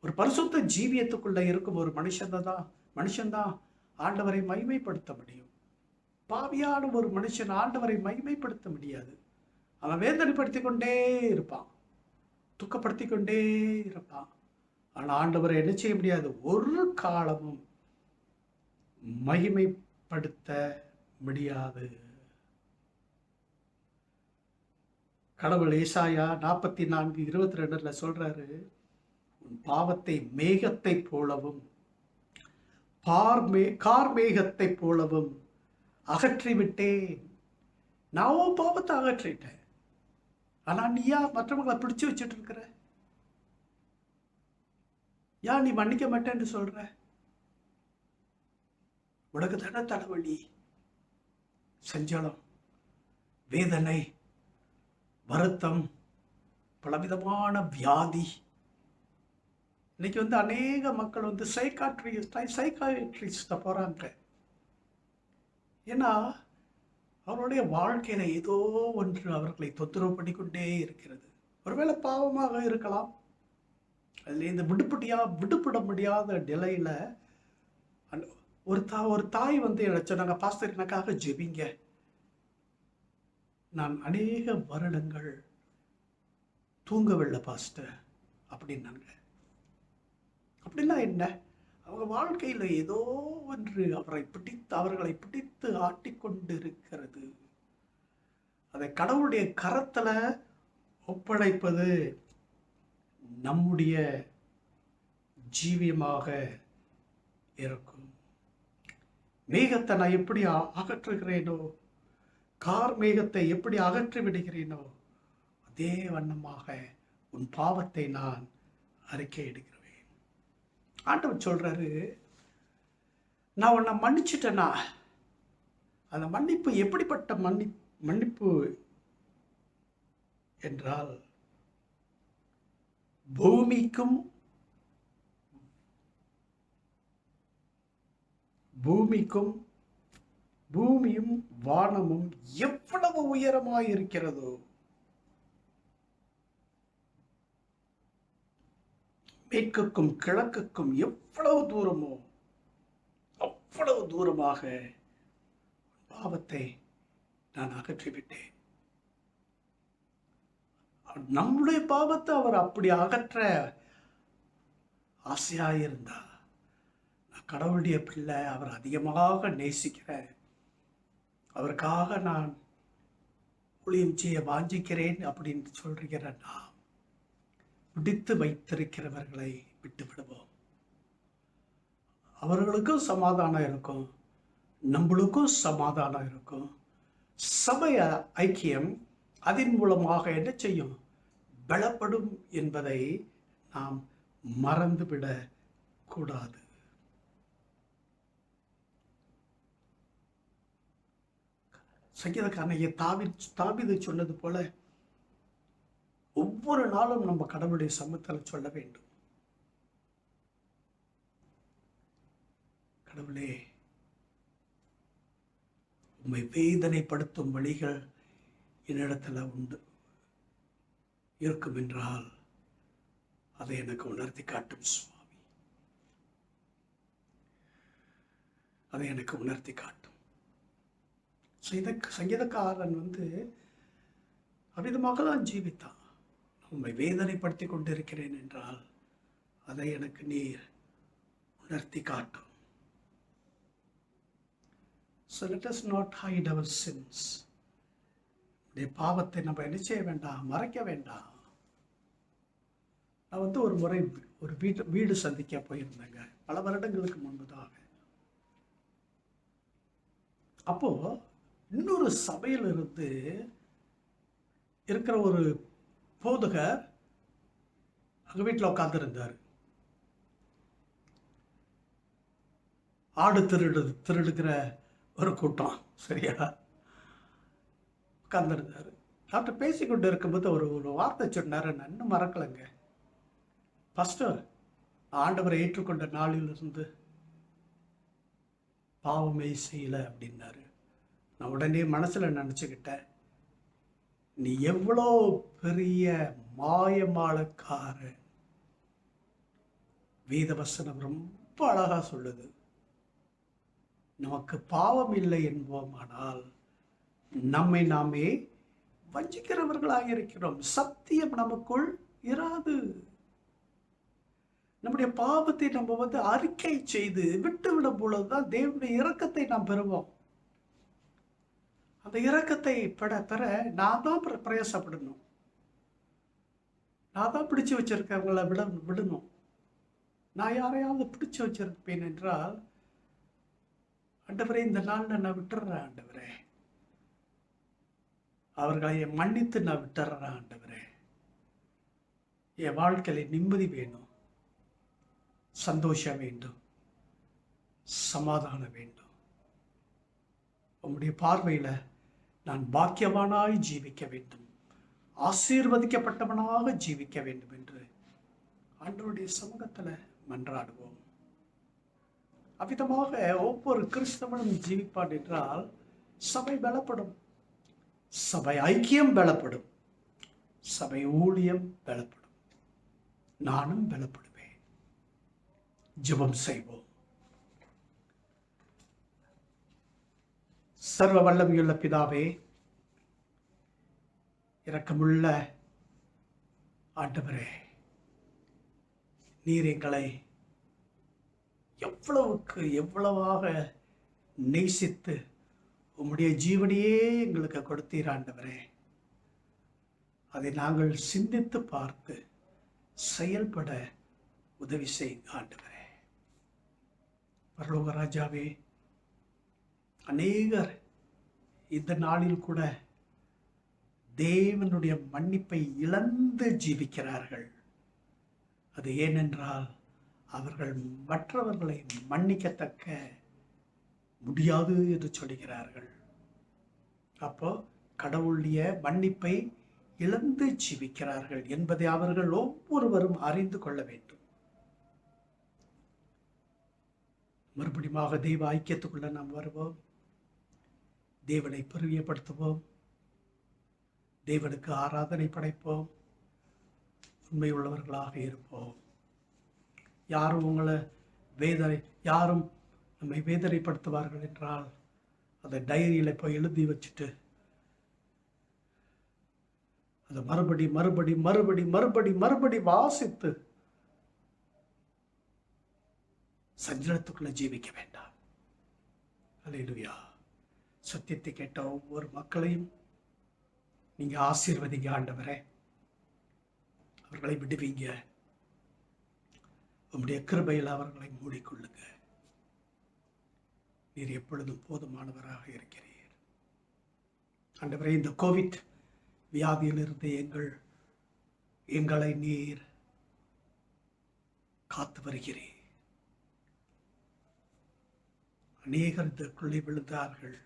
ஒரு பரிசுத்த ஜீவியத்துக்குள்ள இருக்கும் ஒரு மனுஷன்தான் ஆண்டவரை மகிமைப்படுத்த முடியும். பாவியான ஒரு மனுஷன் ஆண்டவரை மகிமைப்படுத்த முடியாது. அவன் வேதனைப்படுத்தி கொண்டே இருப்பான், துக்கப்படுத்தி கொண்டே இருப்பான். ஆனால் ஆண்டவரை என்ன செய்ய முடியாது, ஒரு காலமும் மகிமைப்படுத்த முடியாது. கடவுள் ஏசாயா 44:22 சொல்றாரு, உன் பாவத்தை மேகத்தை போலவும் கார்மேகத்தை போலவும் அகற்றிவிட்டேன். நான் உன் பாவத்தை அகற்றிட்டேன், ஆனா நீயா மற்றவங்களை பிடிச்சு வச்சுட்டு இருக்கிற? ஏன் நீ மன்னிக்க மாட்டேன்னு சொல்ற? உனக்கு தானே தலைவலி, சஞ்சலம், வேதனை, வருத்தம், பலவிதமான வியாதி. இன்னைக்கு அநேக மக்கள் சைக்காட்ரிஸ்ட போறாங்க. ஏன்னா அவருடைய வாழ்க்கையில ஏதோ ஒன்று அவர்களை தொந்தரவு பண்ணிக்கொண்டே இருக்கிறது. ஒருவேளை பாவமாக இருக்கலாம், அதுல இந்த விடுபட முடியாத நிலையில ஒரு தாய் சொன்னாங்க, பாஸ்டர் எனக்காக ஜெபிங்க. நான் அநேக வருடங்கள் தூங்கவில்லை பாஸ்டர் அப்படின்னாங்க. அப்படின்னா என்ன? அவங்க வாழ்க்கையில் ஏதோ ஒன்று அவர்களை பிடித்து ஆட்டிக்கொண்டு இருக்கிறது. அதை கடவுளுடைய கரத்துல ஒப்படைப்பது நம்முடைய ஜீவியமாக இருக்கும். மேகத்தை நான் எப்படி அகற்றுகிறேனோ, கார் மேகத்தை எப்படி அகற்றி விடுகிறேனோ, அதே வண்ணமாக உன் பாவத்தை நான் அறிக்கையிடுகிறேன். ஆண்டவர் சொல்றாரு, நான் உன்னை மன்னிச்சிட்டேனா, அந்த மன்னிப்பு எப்படிப்பட்ட மன்னிப்பு என்றால், பூமியும் வானமும் எவ்வளவு உயரமாய் இருக்கிறதோ, மேற்குக்கும் கிழக்குக்கும் எவ்வளவு தூரமோ அவ்வளவு தூரமாக பாவத்தை நான் அகற்றிவிட்டேன். நம்முடைய பாவத்தை அவர் அப்படி அகற்ற ஆசையாயிருந்தா, நான் கடவுளுடைய பிள்ளை, அவர் அதிகமாக நேசிக்கிறேன், அவருக்காக நான் ஊழியம் செய்ய வாஞ்சிக்கிறேன் அப்படின்னு சொல்கிற நாம் பிடித்து வைத்திருக்கிறவர்களை விட்டு விடுவோம். அவர்களுக்கும் சமாதானம் இருக்கும், நம்மளுக்கும் சமாதானம் இருக்கும். சபை ஐக்கியம் அதன் மூலமாக என்ன செய்யும்? பலப்படும் என்பதை நாம் மறந்துவிடக் கூடாது. சங்கீதக்காரன் தாவீது சொன்னது போல ஒவ்வொரு நாளும் நம்ம கடவுளுடைய சமூகத்தில் சொல்ல வேண்டும், கடவுளே, உம்மை வேதனைப்படுத்தும் வழிகள் என்னிடத்துல உண்டு இருக்கும் என்றால் அதை எனக்கு உணர்த்தி காட்டும் சுவாமி, அதை எனக்கு உணர்த்தி காட்டும். சங்கீதக்காரன் அவ்விதமாக தான் ஜீவித்தான். உம்மை வேதனைப்படுத்தி கொண்டிருக்கிறேன் என்றால் அதை எனக்கு நீர் உணர்த்தி காட்டும். So let us not hide our sins. பாவத்தை நம்ம என்ன செய்ய வேண்டாம், மறைக்க வேண்டாம். நான் ஒரு முறை ஒரு வீடு சந்திக்க போயிருந்தேங்க, பல வருடங்களுக்கு முன்பதாக. அப்போ இன்னொரு சபையிலிருந்து இருக்கிற ஒரு போதகர் அங்க வீட்டில் உட்கார்ந்துருந்தார். ஆடு திருடுகிற ஒரு கூட்டம், சரியா, உட்கார்ந்துருந்தார். டாக்டர் பேசிக்கொண்டு இருக்கும்போது ஒரு வார்த்தை சொன்னார், நான் இன்னும் மறக்கலைங்க. பாஸ்டர், ஆண்டவரை ஏற்றுக்கொண்ட நாளிலிருந்து பாவமே செய்யலை அப்படின்னாரு. நான் உடனே மனசில் நினச்சிக்கிட்டேன், நீ எவ்வளோ பெரிய மாயமாளக்காரன். வேதவசனம் ரொம்ப அழகா சொல்லுது, நமக்கு பாவம் இல்லை என்போமானால் நம்மை நாமே வஞ்சிக்கிறவர்களாக இருக்கிறோம், சத்தியம் நமக்குள் இராது. நம்முடைய பாவத்தை நம்ம அறிக்கை செய்து விட்டுவிடும் பொழுதுதான் தேவனுடைய இரக்கத்தை நாம் பெறுவோம். அந்த இரக்கத்தை பெற நான் தான் பிரயாசப்படணும், நான் தான் பிடிச்சு வச்சிருக்கவங்களை விடணும். நான் யாரையாவது பிடிச்சு வச்சிருப்பேன் என்றால், ஆண்டவரே, இந்த நாளில் நான் விட்டுறேன் ஆண்டவரே, அவர்களை மன்னித்து நான் விட்டுறேன் ஆண்டவரே. என் வாழ்க்கையில நிம்மதி வேணும், சந்தோஷம் வேண்டும், சமாதானம் வேண்டும். உங்களுடைய பார்வையில நான் பாக்கியவானாய் ஜீவிக்க வேண்டும், ஆசீர்வதிக்கப்பட்டவனாக ஜீவிக்க வேண்டும் என்று ஆண்டவருடைய சமூகத்தில் மன்றாடுவோம். அவ்விதமாக ஒவ்வொரு கிறிஸ்தவனும் ஜீவிப்பான் என்றால் சபை பலப்படும், சபை ஐக்கியம் பலப்படும், சபை ஊழியம் பலப்படும், நானும் பலப்படுவேன். ஜெபம் செய்வோம். சர்வ வல்லமையுள்ள பிதாவே, இரக்கமுள்ள ஆண்டவரே, நீர் எங்களை எவ்வளவாக நேசித்து உம்முடைய ஜீவனையே எங்களுக்கு கொடுத்தீர் ஆண்டவரே. அதை நாங்கள் சிந்தித்து பார்த்து செயல்பட உதவி செய்ய ஆண்டவரே. பரலோக ராஜாவே, அநேகர் இந்த நாளில் கூட தேவனுடைய மன்னிப்பை இழந்து ஜீவிக்கிறார்கள். அது ஏனென்றால் அவர்கள் மற்றவர்களை மன்னிக்கத்தக்க முடியாது என்று சொல்கிறார்கள். அப்போ கடவுளுடைய மன்னிப்பை இழந்து ஜீவிக்கிறார்கள் என்பதை அவர்கள் ஒவ்வொருவரும் அறிந்து கொள்ள வேண்டும். மறுபடியும் தெய்வ ஐக்கியத்துக்குள்ள நாம் வருவோம். தேவனை பெருமைப்படுத்துவோம். தேவனுக்கு ஆராதனை படைப்போம். உண்மை உள்ளவர்களாக இருப்போம். யாரும் நம்மை வேதனைப்படுத்துவார்கள் என்றால் அதை டைரியில் போய் எழுதி வச்சுட்டு அதை மறுபடி வாசித்து சஞ்சலத்துக்குள்ள ஜீவிக்க வேண்டாம். அல்லேலூயா. சத்தியத்தை கேட்ட ஒவ்வொரு மக்களையும் நீங்க ஆசீர்வதிங்க ஆண்டவரே. அவர்களை விடுவீங்க. உம்முடைய கிருபையில் அவர்களை மூடிக்கொள்ளுங்க. நீர் எப்பொழுதும் போதுமானவராக இருக்கிறீர் ஆண்டவரே. இந்த கோவிட் வியாதியிலிருந்து எங்களை நீர் காத்து வருகிறீர். அநேகர் இதற்குள்ளே விழுந்தார்கள்.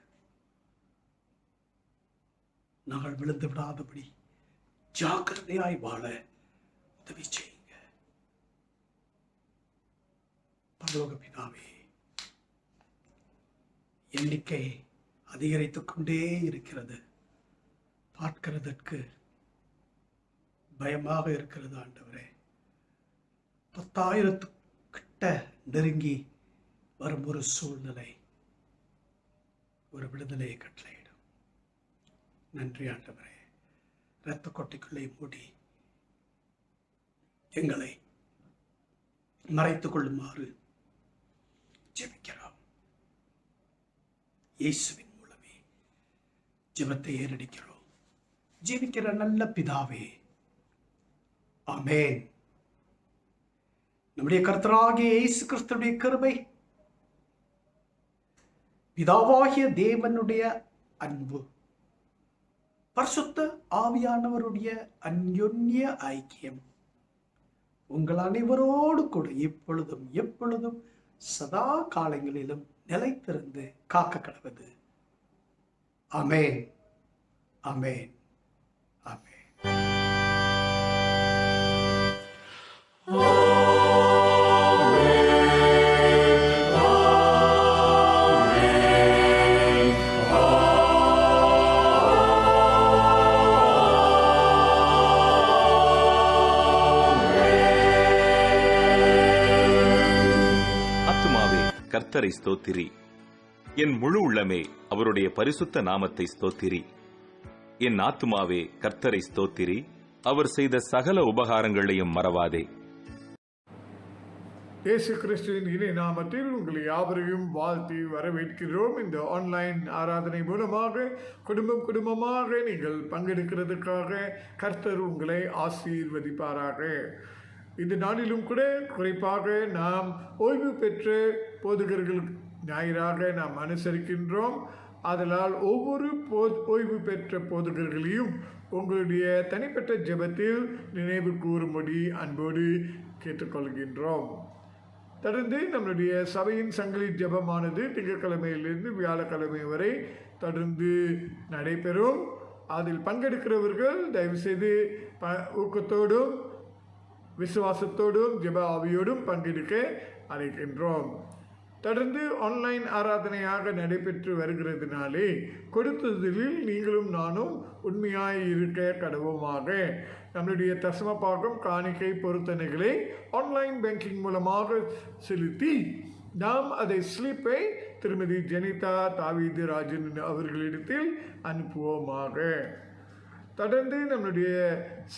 நாங்கள் விழுந்து விடாதபடி ஜாக்கிரதையாய் வாழ உதவி செய்யுங்க. பரலோக பிதாவே, எண்ணிக்கை அதிகரித்துக் கொண்டே இருக்கிறது. பார்க்கிறதற்கு பயமாக இருக்கிறது ஆண்டவரே. 10,000 கிட்ட நெருங்கி வரும் ஒரு சூழ்நிலை ஒரு விடுதலையை கட்டளையிடும். நன்றி ஆண்டவரே. இரத்த கொட்டைக்குள்ளே மூடி எங்களை மறைத்துக் கொள்ளுமாறு ஜெபிக்கிறோம். இயேசுவின் மூலமே ஜெபத்தை ஏறெடுக்கிறோம். ஜீவிக்கிற நல்ல பிதாவே, ஆமென். நம்முடைய கர்த்தராகிய இயேசு கிறிஸ்துவின் கிருபை, பிதாவாகிய தேவனுடைய அன்பு, பரிசுத்த ஆவியானவருடைய அன்யோன்ய ஐக்கியம் உங்கள் அனைவரோடு கூட இப்பொழுதும் எப்பொழுதும் சதா காலங்களிலும் நிலைத்திருந்து காக்க கடவுது. ஆமென், ஆமென், ஆமென். கர்த்தரை ஸ்தோத்திரி. என் முழு உள்ளமே அவருடைய பரிசுத்த நாமத்தை ஸ்தோத்திரி. என் ஆத்துமாவே கர்த்தரை ஸ்தோத்திரி. அவர் செய்த சகல உபகாரங்களையும் மறவாதே. இயேசு கிறிஸ்துவின் இறை நாமத்தில் உங்களை யாவரையும் வாழ்த்தி வரவேற்கிறோம். இந்த ஆன்லைன் ஆராதனை மூலமாக குடும்பமாக நீங்கள் பங்கெடுக்கிறதுக்காக கர்த்தர் உங்களை ஆசீர்வதிப்பாராக. இந்த நாளிலும் கூட குறிப்பாக நாம் ஓய்வு பெற்ற போதகர்கள் ஞாயிறாக நாம் அனுசரிக்கின்றோம். அதனால் ஒவ்வொரு ஓய்வு பெற்ற போதகர்களையும் உங்களுடைய தனிப்பட்ட ஜெபத்தில் நினைவு கூறும்படி அன்போடு கேட்டுக்கொள்கின்றோம். தொடர்ந்து நம்முடைய சபையின் சங்கிலி ஜெபமானது திங்கட்கிழமையிலிருந்து வியாழக்கிழமை வரை தொடர்ந்து நடைபெறும். அதில் பங்கெடுக்கிறவர்கள் தயவுசெய்து ஊக்கத்தோடும் விசுவாசத்தோடும் ஜெப ஆவியோடும் பங்கெடுக்க அழைக்கின்றோம். தொடர்ந்து ஆன்லைன் ஆராதனையாக நடைபெற்று வருகிறதுனாலே கொடுத்ததில் நீங்களும் நானும் உண்மையாய் இருக்க கடவுமாக நம்முடைய தசம பாகம் காணிக்கை பொருத்தனைகளை ஆன்லைன் பேங்கிங் மூலமாக செலுத்தி நாம் அதை ஸ்லிப்பை திருமதி ஜெனிதா தாவீது ராஜன் அவர்களிடத்தில் அனுப்புவோமாக. தொடர்ந்து நம்முடைய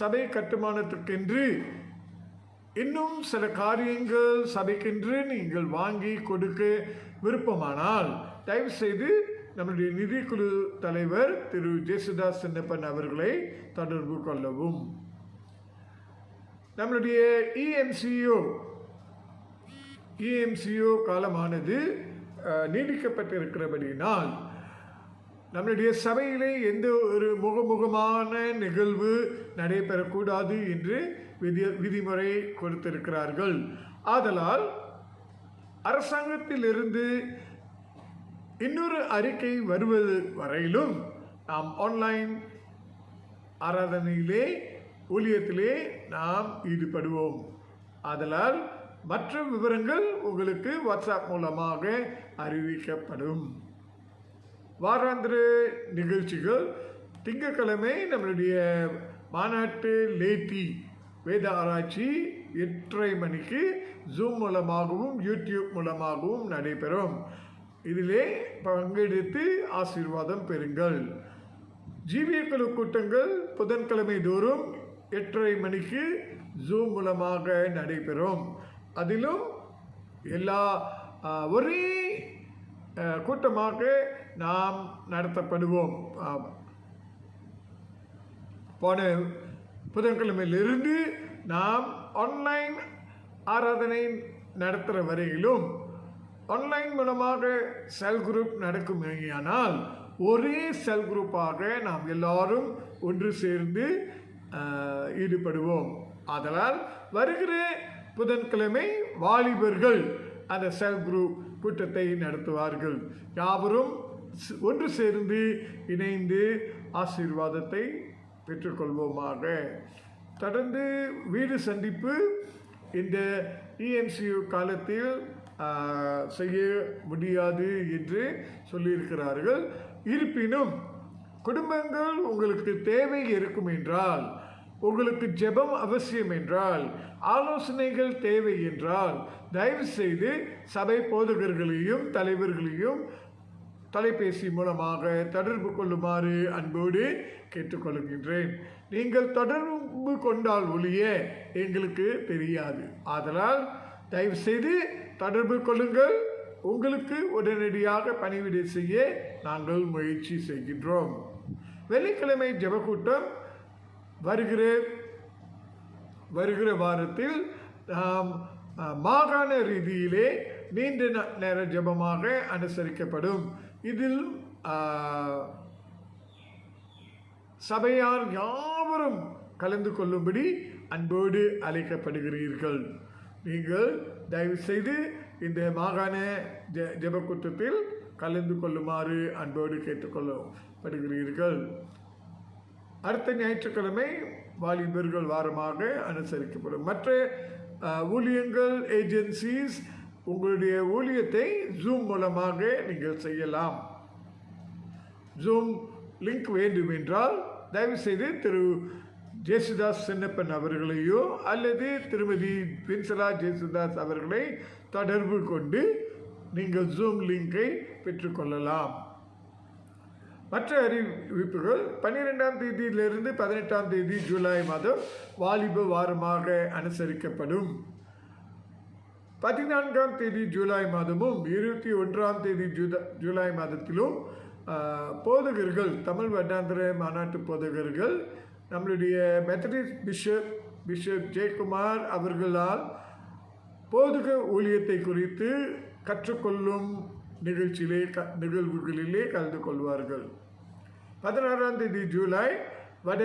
சபை கட்டுமானத்துக்கென்று இன்னும் சில காரியங்கள் சபைக்கென்று நீங்கள் வாங்கி கொடுக்க விருப்பமானால் தயவுசெய்து நம்முடைய நிதிக்குழு தலைவர் திரு ஜேசுதாஸ் சின்னப்பன் அவர்களை தொடர்பு கொள்ளவும். நம்முடைய இஎம்சிஓ காலமானது நீடிக்கப்பட்டிருக்கிறபடினால் நம்முடைய சபையிலே எந்த ஒரு முகமுகமான நிகழ்வு நடைபெறக்கூடாது என்று விதிமுறை கொடுத்திருக்கிறார்கள். ஆதலால் அரசாங்கத்திலிருந்து இன்னொரு அறிக்கை வருவது வரையிலும் நாம் ஆன்லைன் ஆராதனையிலே ஊழியத்திலே நாம் ஈடுபடுவோம். ஆதலால் மற்ற விவரங்கள் உங்களுக்கு வாட்ஸ்அப் மூலமாக அறிவிக்கப்படும். வாராந்திர நிகழ்ச்சிகள் திங்கட்கிழமை நம்மளுடைய மாநாட்டு லேட்டி வேத ஆராய்ச்சி 8:30 மணிக்கு ஜூம் மூலமாகவும் யூடியூப் மூலமாகவும் நடைபெறும். இதிலே பங்கெடுத்து ஆசீர்வாதம் பெறுங்கள். ஜீவிய குழு கூட்டங்கள் புதன்கிழமை தோறும் 8:30 மணிக்கு ஜூம் மூலமாக நடைபெறும். அதிலும் எல்லா ஒரே கூட்டமாக நாம் நடத்தப்படுவோம். போன புதன்கிழமையிலிருந்து நாம் ஆன்லைன் ஆராதனை நடத்துகிற வரையிலும் ஆன்லைன் மூலமாக செல் குரூப் நடக்குமேயானால் ஒரே செல் குரூப்பாக நாம் எல்லாரும் ஒன்று சேர்ந்து ஈடுபடுவோம். ஆதலால் வருகிற புதன்கிழமை வாலிபர்கள் அந்த செல் குரூப் கூட்டத்தை நடத்துவார்கள். யாவரும் ஒன்று சேர்ந்து இணைந்து ஆசீர்வாதத்தை பெற்றுக்கொள்வோமாக. தொடர்ந்து வீடு சந்திப்பு இந்த EMCU காலத்தில் செய்ய முடியாது என்று சொல்லியிருக்கிறார்கள். இருப்பினும் குடும்பங்கள் உங்களுக்கு தேவை இருக்கும் என்றால், உங்களுக்கு ஜெபம் அவசியம் என்றால், ஆலோசனைகள் தேவை என்றால், தயவு செய்து சபை போதகர்களையும் தலைவர்களையும் தொலைபேசி மூலமாக தொடர்பு கொள்ளுமாறு அன்போடு கேட்டுக்கொள்கின்றேன். நீங்கள் தொடர்பு கொண்டால் ஒழிய எங்களுக்கு தெரியாது. ஆதலால் தயவு செய்து தொடர்பு கொள்ளுங்கள். உங்களுக்கு உடனடியாக பணிவிடை செய்ய நாங்கள் முயற்சி செய்கின்றோம். வெள்ளிக்கிழமை ஜெபக்கூட்டம் வருகிற வாரத்தில் நாம் மாகாண ரீதியிலே நீண்ட நேர ஜெபமாக அனுசரிக்கப்படும். இதில் சபையார் யாவரும் கலந்து கொள்ளும்படி அன்போடு அழைக்கப்படுகிறீர்கள். நீங்கள் தயவு செய்து இந்த மாகாண ஜெபக்கூட்டத்தில் கலந்து கொள்ளுமாறு அன்போடு கேட்டுக்கொள்ளப்படுகிறீர்கள். அடுத்த ஞாயிற்றுக்கிழமை வாலிபர்கள் வாரமாக அனுசரிக்கப்படும். மற்ற ஊழியங்கள் ஏஜென்சிஸ் உங்களுடைய ஊழியத்தை ஜூம் மூலமாக நீங்கள் செய்யலாம். ஜூம் லிங்க் வேண்டும் என்றால் தயவுசெய்து திரு ஜேசுதாஸ் சின்னப்பன் அவர்களையோ அல்லது திருமதி பின்சலா ஜேசுதாஸ் அவர்களை தொடர்பு கொண்டு நீங்கள் ஜூம் லிங்கை பெற்றுக்கொள்ளலாம். மற்ற அறிவிப்புகள் 12ஆம் தேதியிலிருந்து 18ஆம் தேதி ஜூலை மாதம் வாலிப வாரமாக அனுசரிக்கப்படும். 14ஆம் தேதி ஜூலை மாதமும் 21ஆம் தேதி ஜூலை மாதத்திலும் போதகர்கள், தமிழ் வருடாந்திர மாநாட்டு போதகர்கள், நம்மளுடைய மெத்தடிஸ்ட் பிஷப் ஜெயக்குமார் அவர்களால் போதக ஊழியத்தை குறித்து கற்றுக்கொள்ளும் நிகழ்வுகளிலே கலந்து கொள்வார்கள். 16ஆம் தேதி ஜூலை வட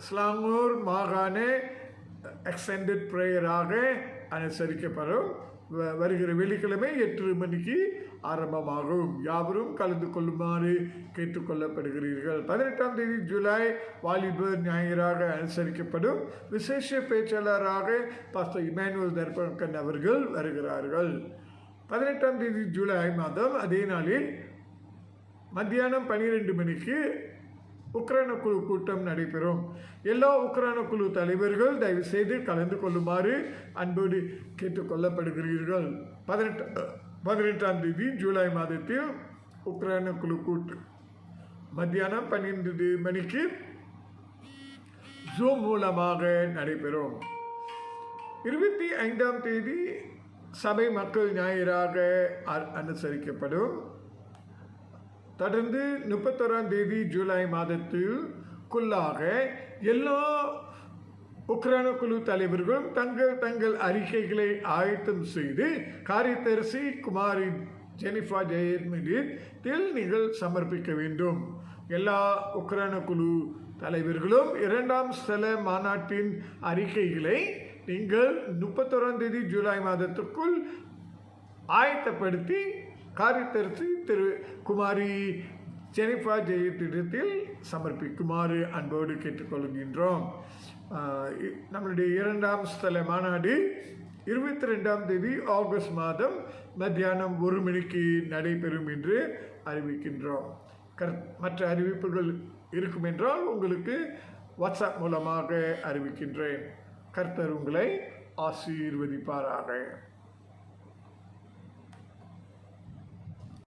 ஸ்லாங்கூர் மாகாண எக்ஸ்டெண்டட் ப்ரேயராக அனுசரிக்கப்படும். வருகிற வெள்ளிக்கிழமை 8 மணிக்கு ஆரம்பமாகும். யாவரும் கலந்து கொள்ளுமாறு கேட்டுக்கொள்ளப்படுகிறீர்கள். 18ஆம் தேதி ஜூலை வாலிபர் ஞாயிறாக அனுசரிக்கப்படும். விசேஷ பேச்சாளராக பாஸ்டர் இமானுவேல் தர்பங்கன் அவர்கள் வருகிறார்கள். 18ஆம் தேதி ஜூலை மாதம் அதே நாளில் மத்தியானம் 12 மணிக்கு உக்ரைன குழு கூட்டம் நடைபெறும். எல்லா உக்ரைன குழு தலைவர்கள் தயவு செய்து கலந்து கொள்ளுமாறு அன்போடு கேட்டுக்கொள்ளப்படுகிறீர்கள். 18ஆம் தேதி ஜூலை மாதத்தில் உக்ரைன குழு கூட்டம் மத்தியானம் 12 மணிக்கு ஜூம் மூலமாக நடைபெறும். 25ஆம் தேதி சபை மக்கள் ஞாயிறாக அனுசரிக்கப்படும். தொடர்ந்து 31ஆம் தேதி ஜூலை மாதத்திற்குள்ளாக எல்லா உக்ரைன குழு தலைவர்களும் தங்கள் அறிக்கைகளை ஆயத்தம் செய்து காரியதரிசி குமாரி ஜெனிஃபர் ஜெயத்தில் நீங்கள் சமர்ப்பிக்க வேண்டும். எல்லா உக்ரைன குழு தலைவர்களும் 2ஆம் ஸ்தல மாநாட்டின் அறிக்கைகளை நீங்கள் 31 ஜூலை மாதத்துக்குள் ஆயத்தப்படுத்தி காரியதரிசி திரு குமாரி ஜெனிஃபர் ஜெயத்திடத்தில் சமர்ப்பிக்குமாறு அன்போடு கேட்டுக்கொள்கின்றோம். நம்மளுடைய 2ஆம் ஸ்தல மாநாடு 22ஆம் தேதி ஆகஸ்ட் மாதம் மத்தியானம் 1 மணிக்கு நடைபெறும் என்று அறிவிக்கின்றோம். மற்ற அறிவிப்புகள் இருக்கும் என்றால் உங்களுக்கு வாட்ஸ்அப் மூலமாக அறிவிக்கின்றேன். கர்த்தர் உங்களை ஆசீர்வதிப்பாராக.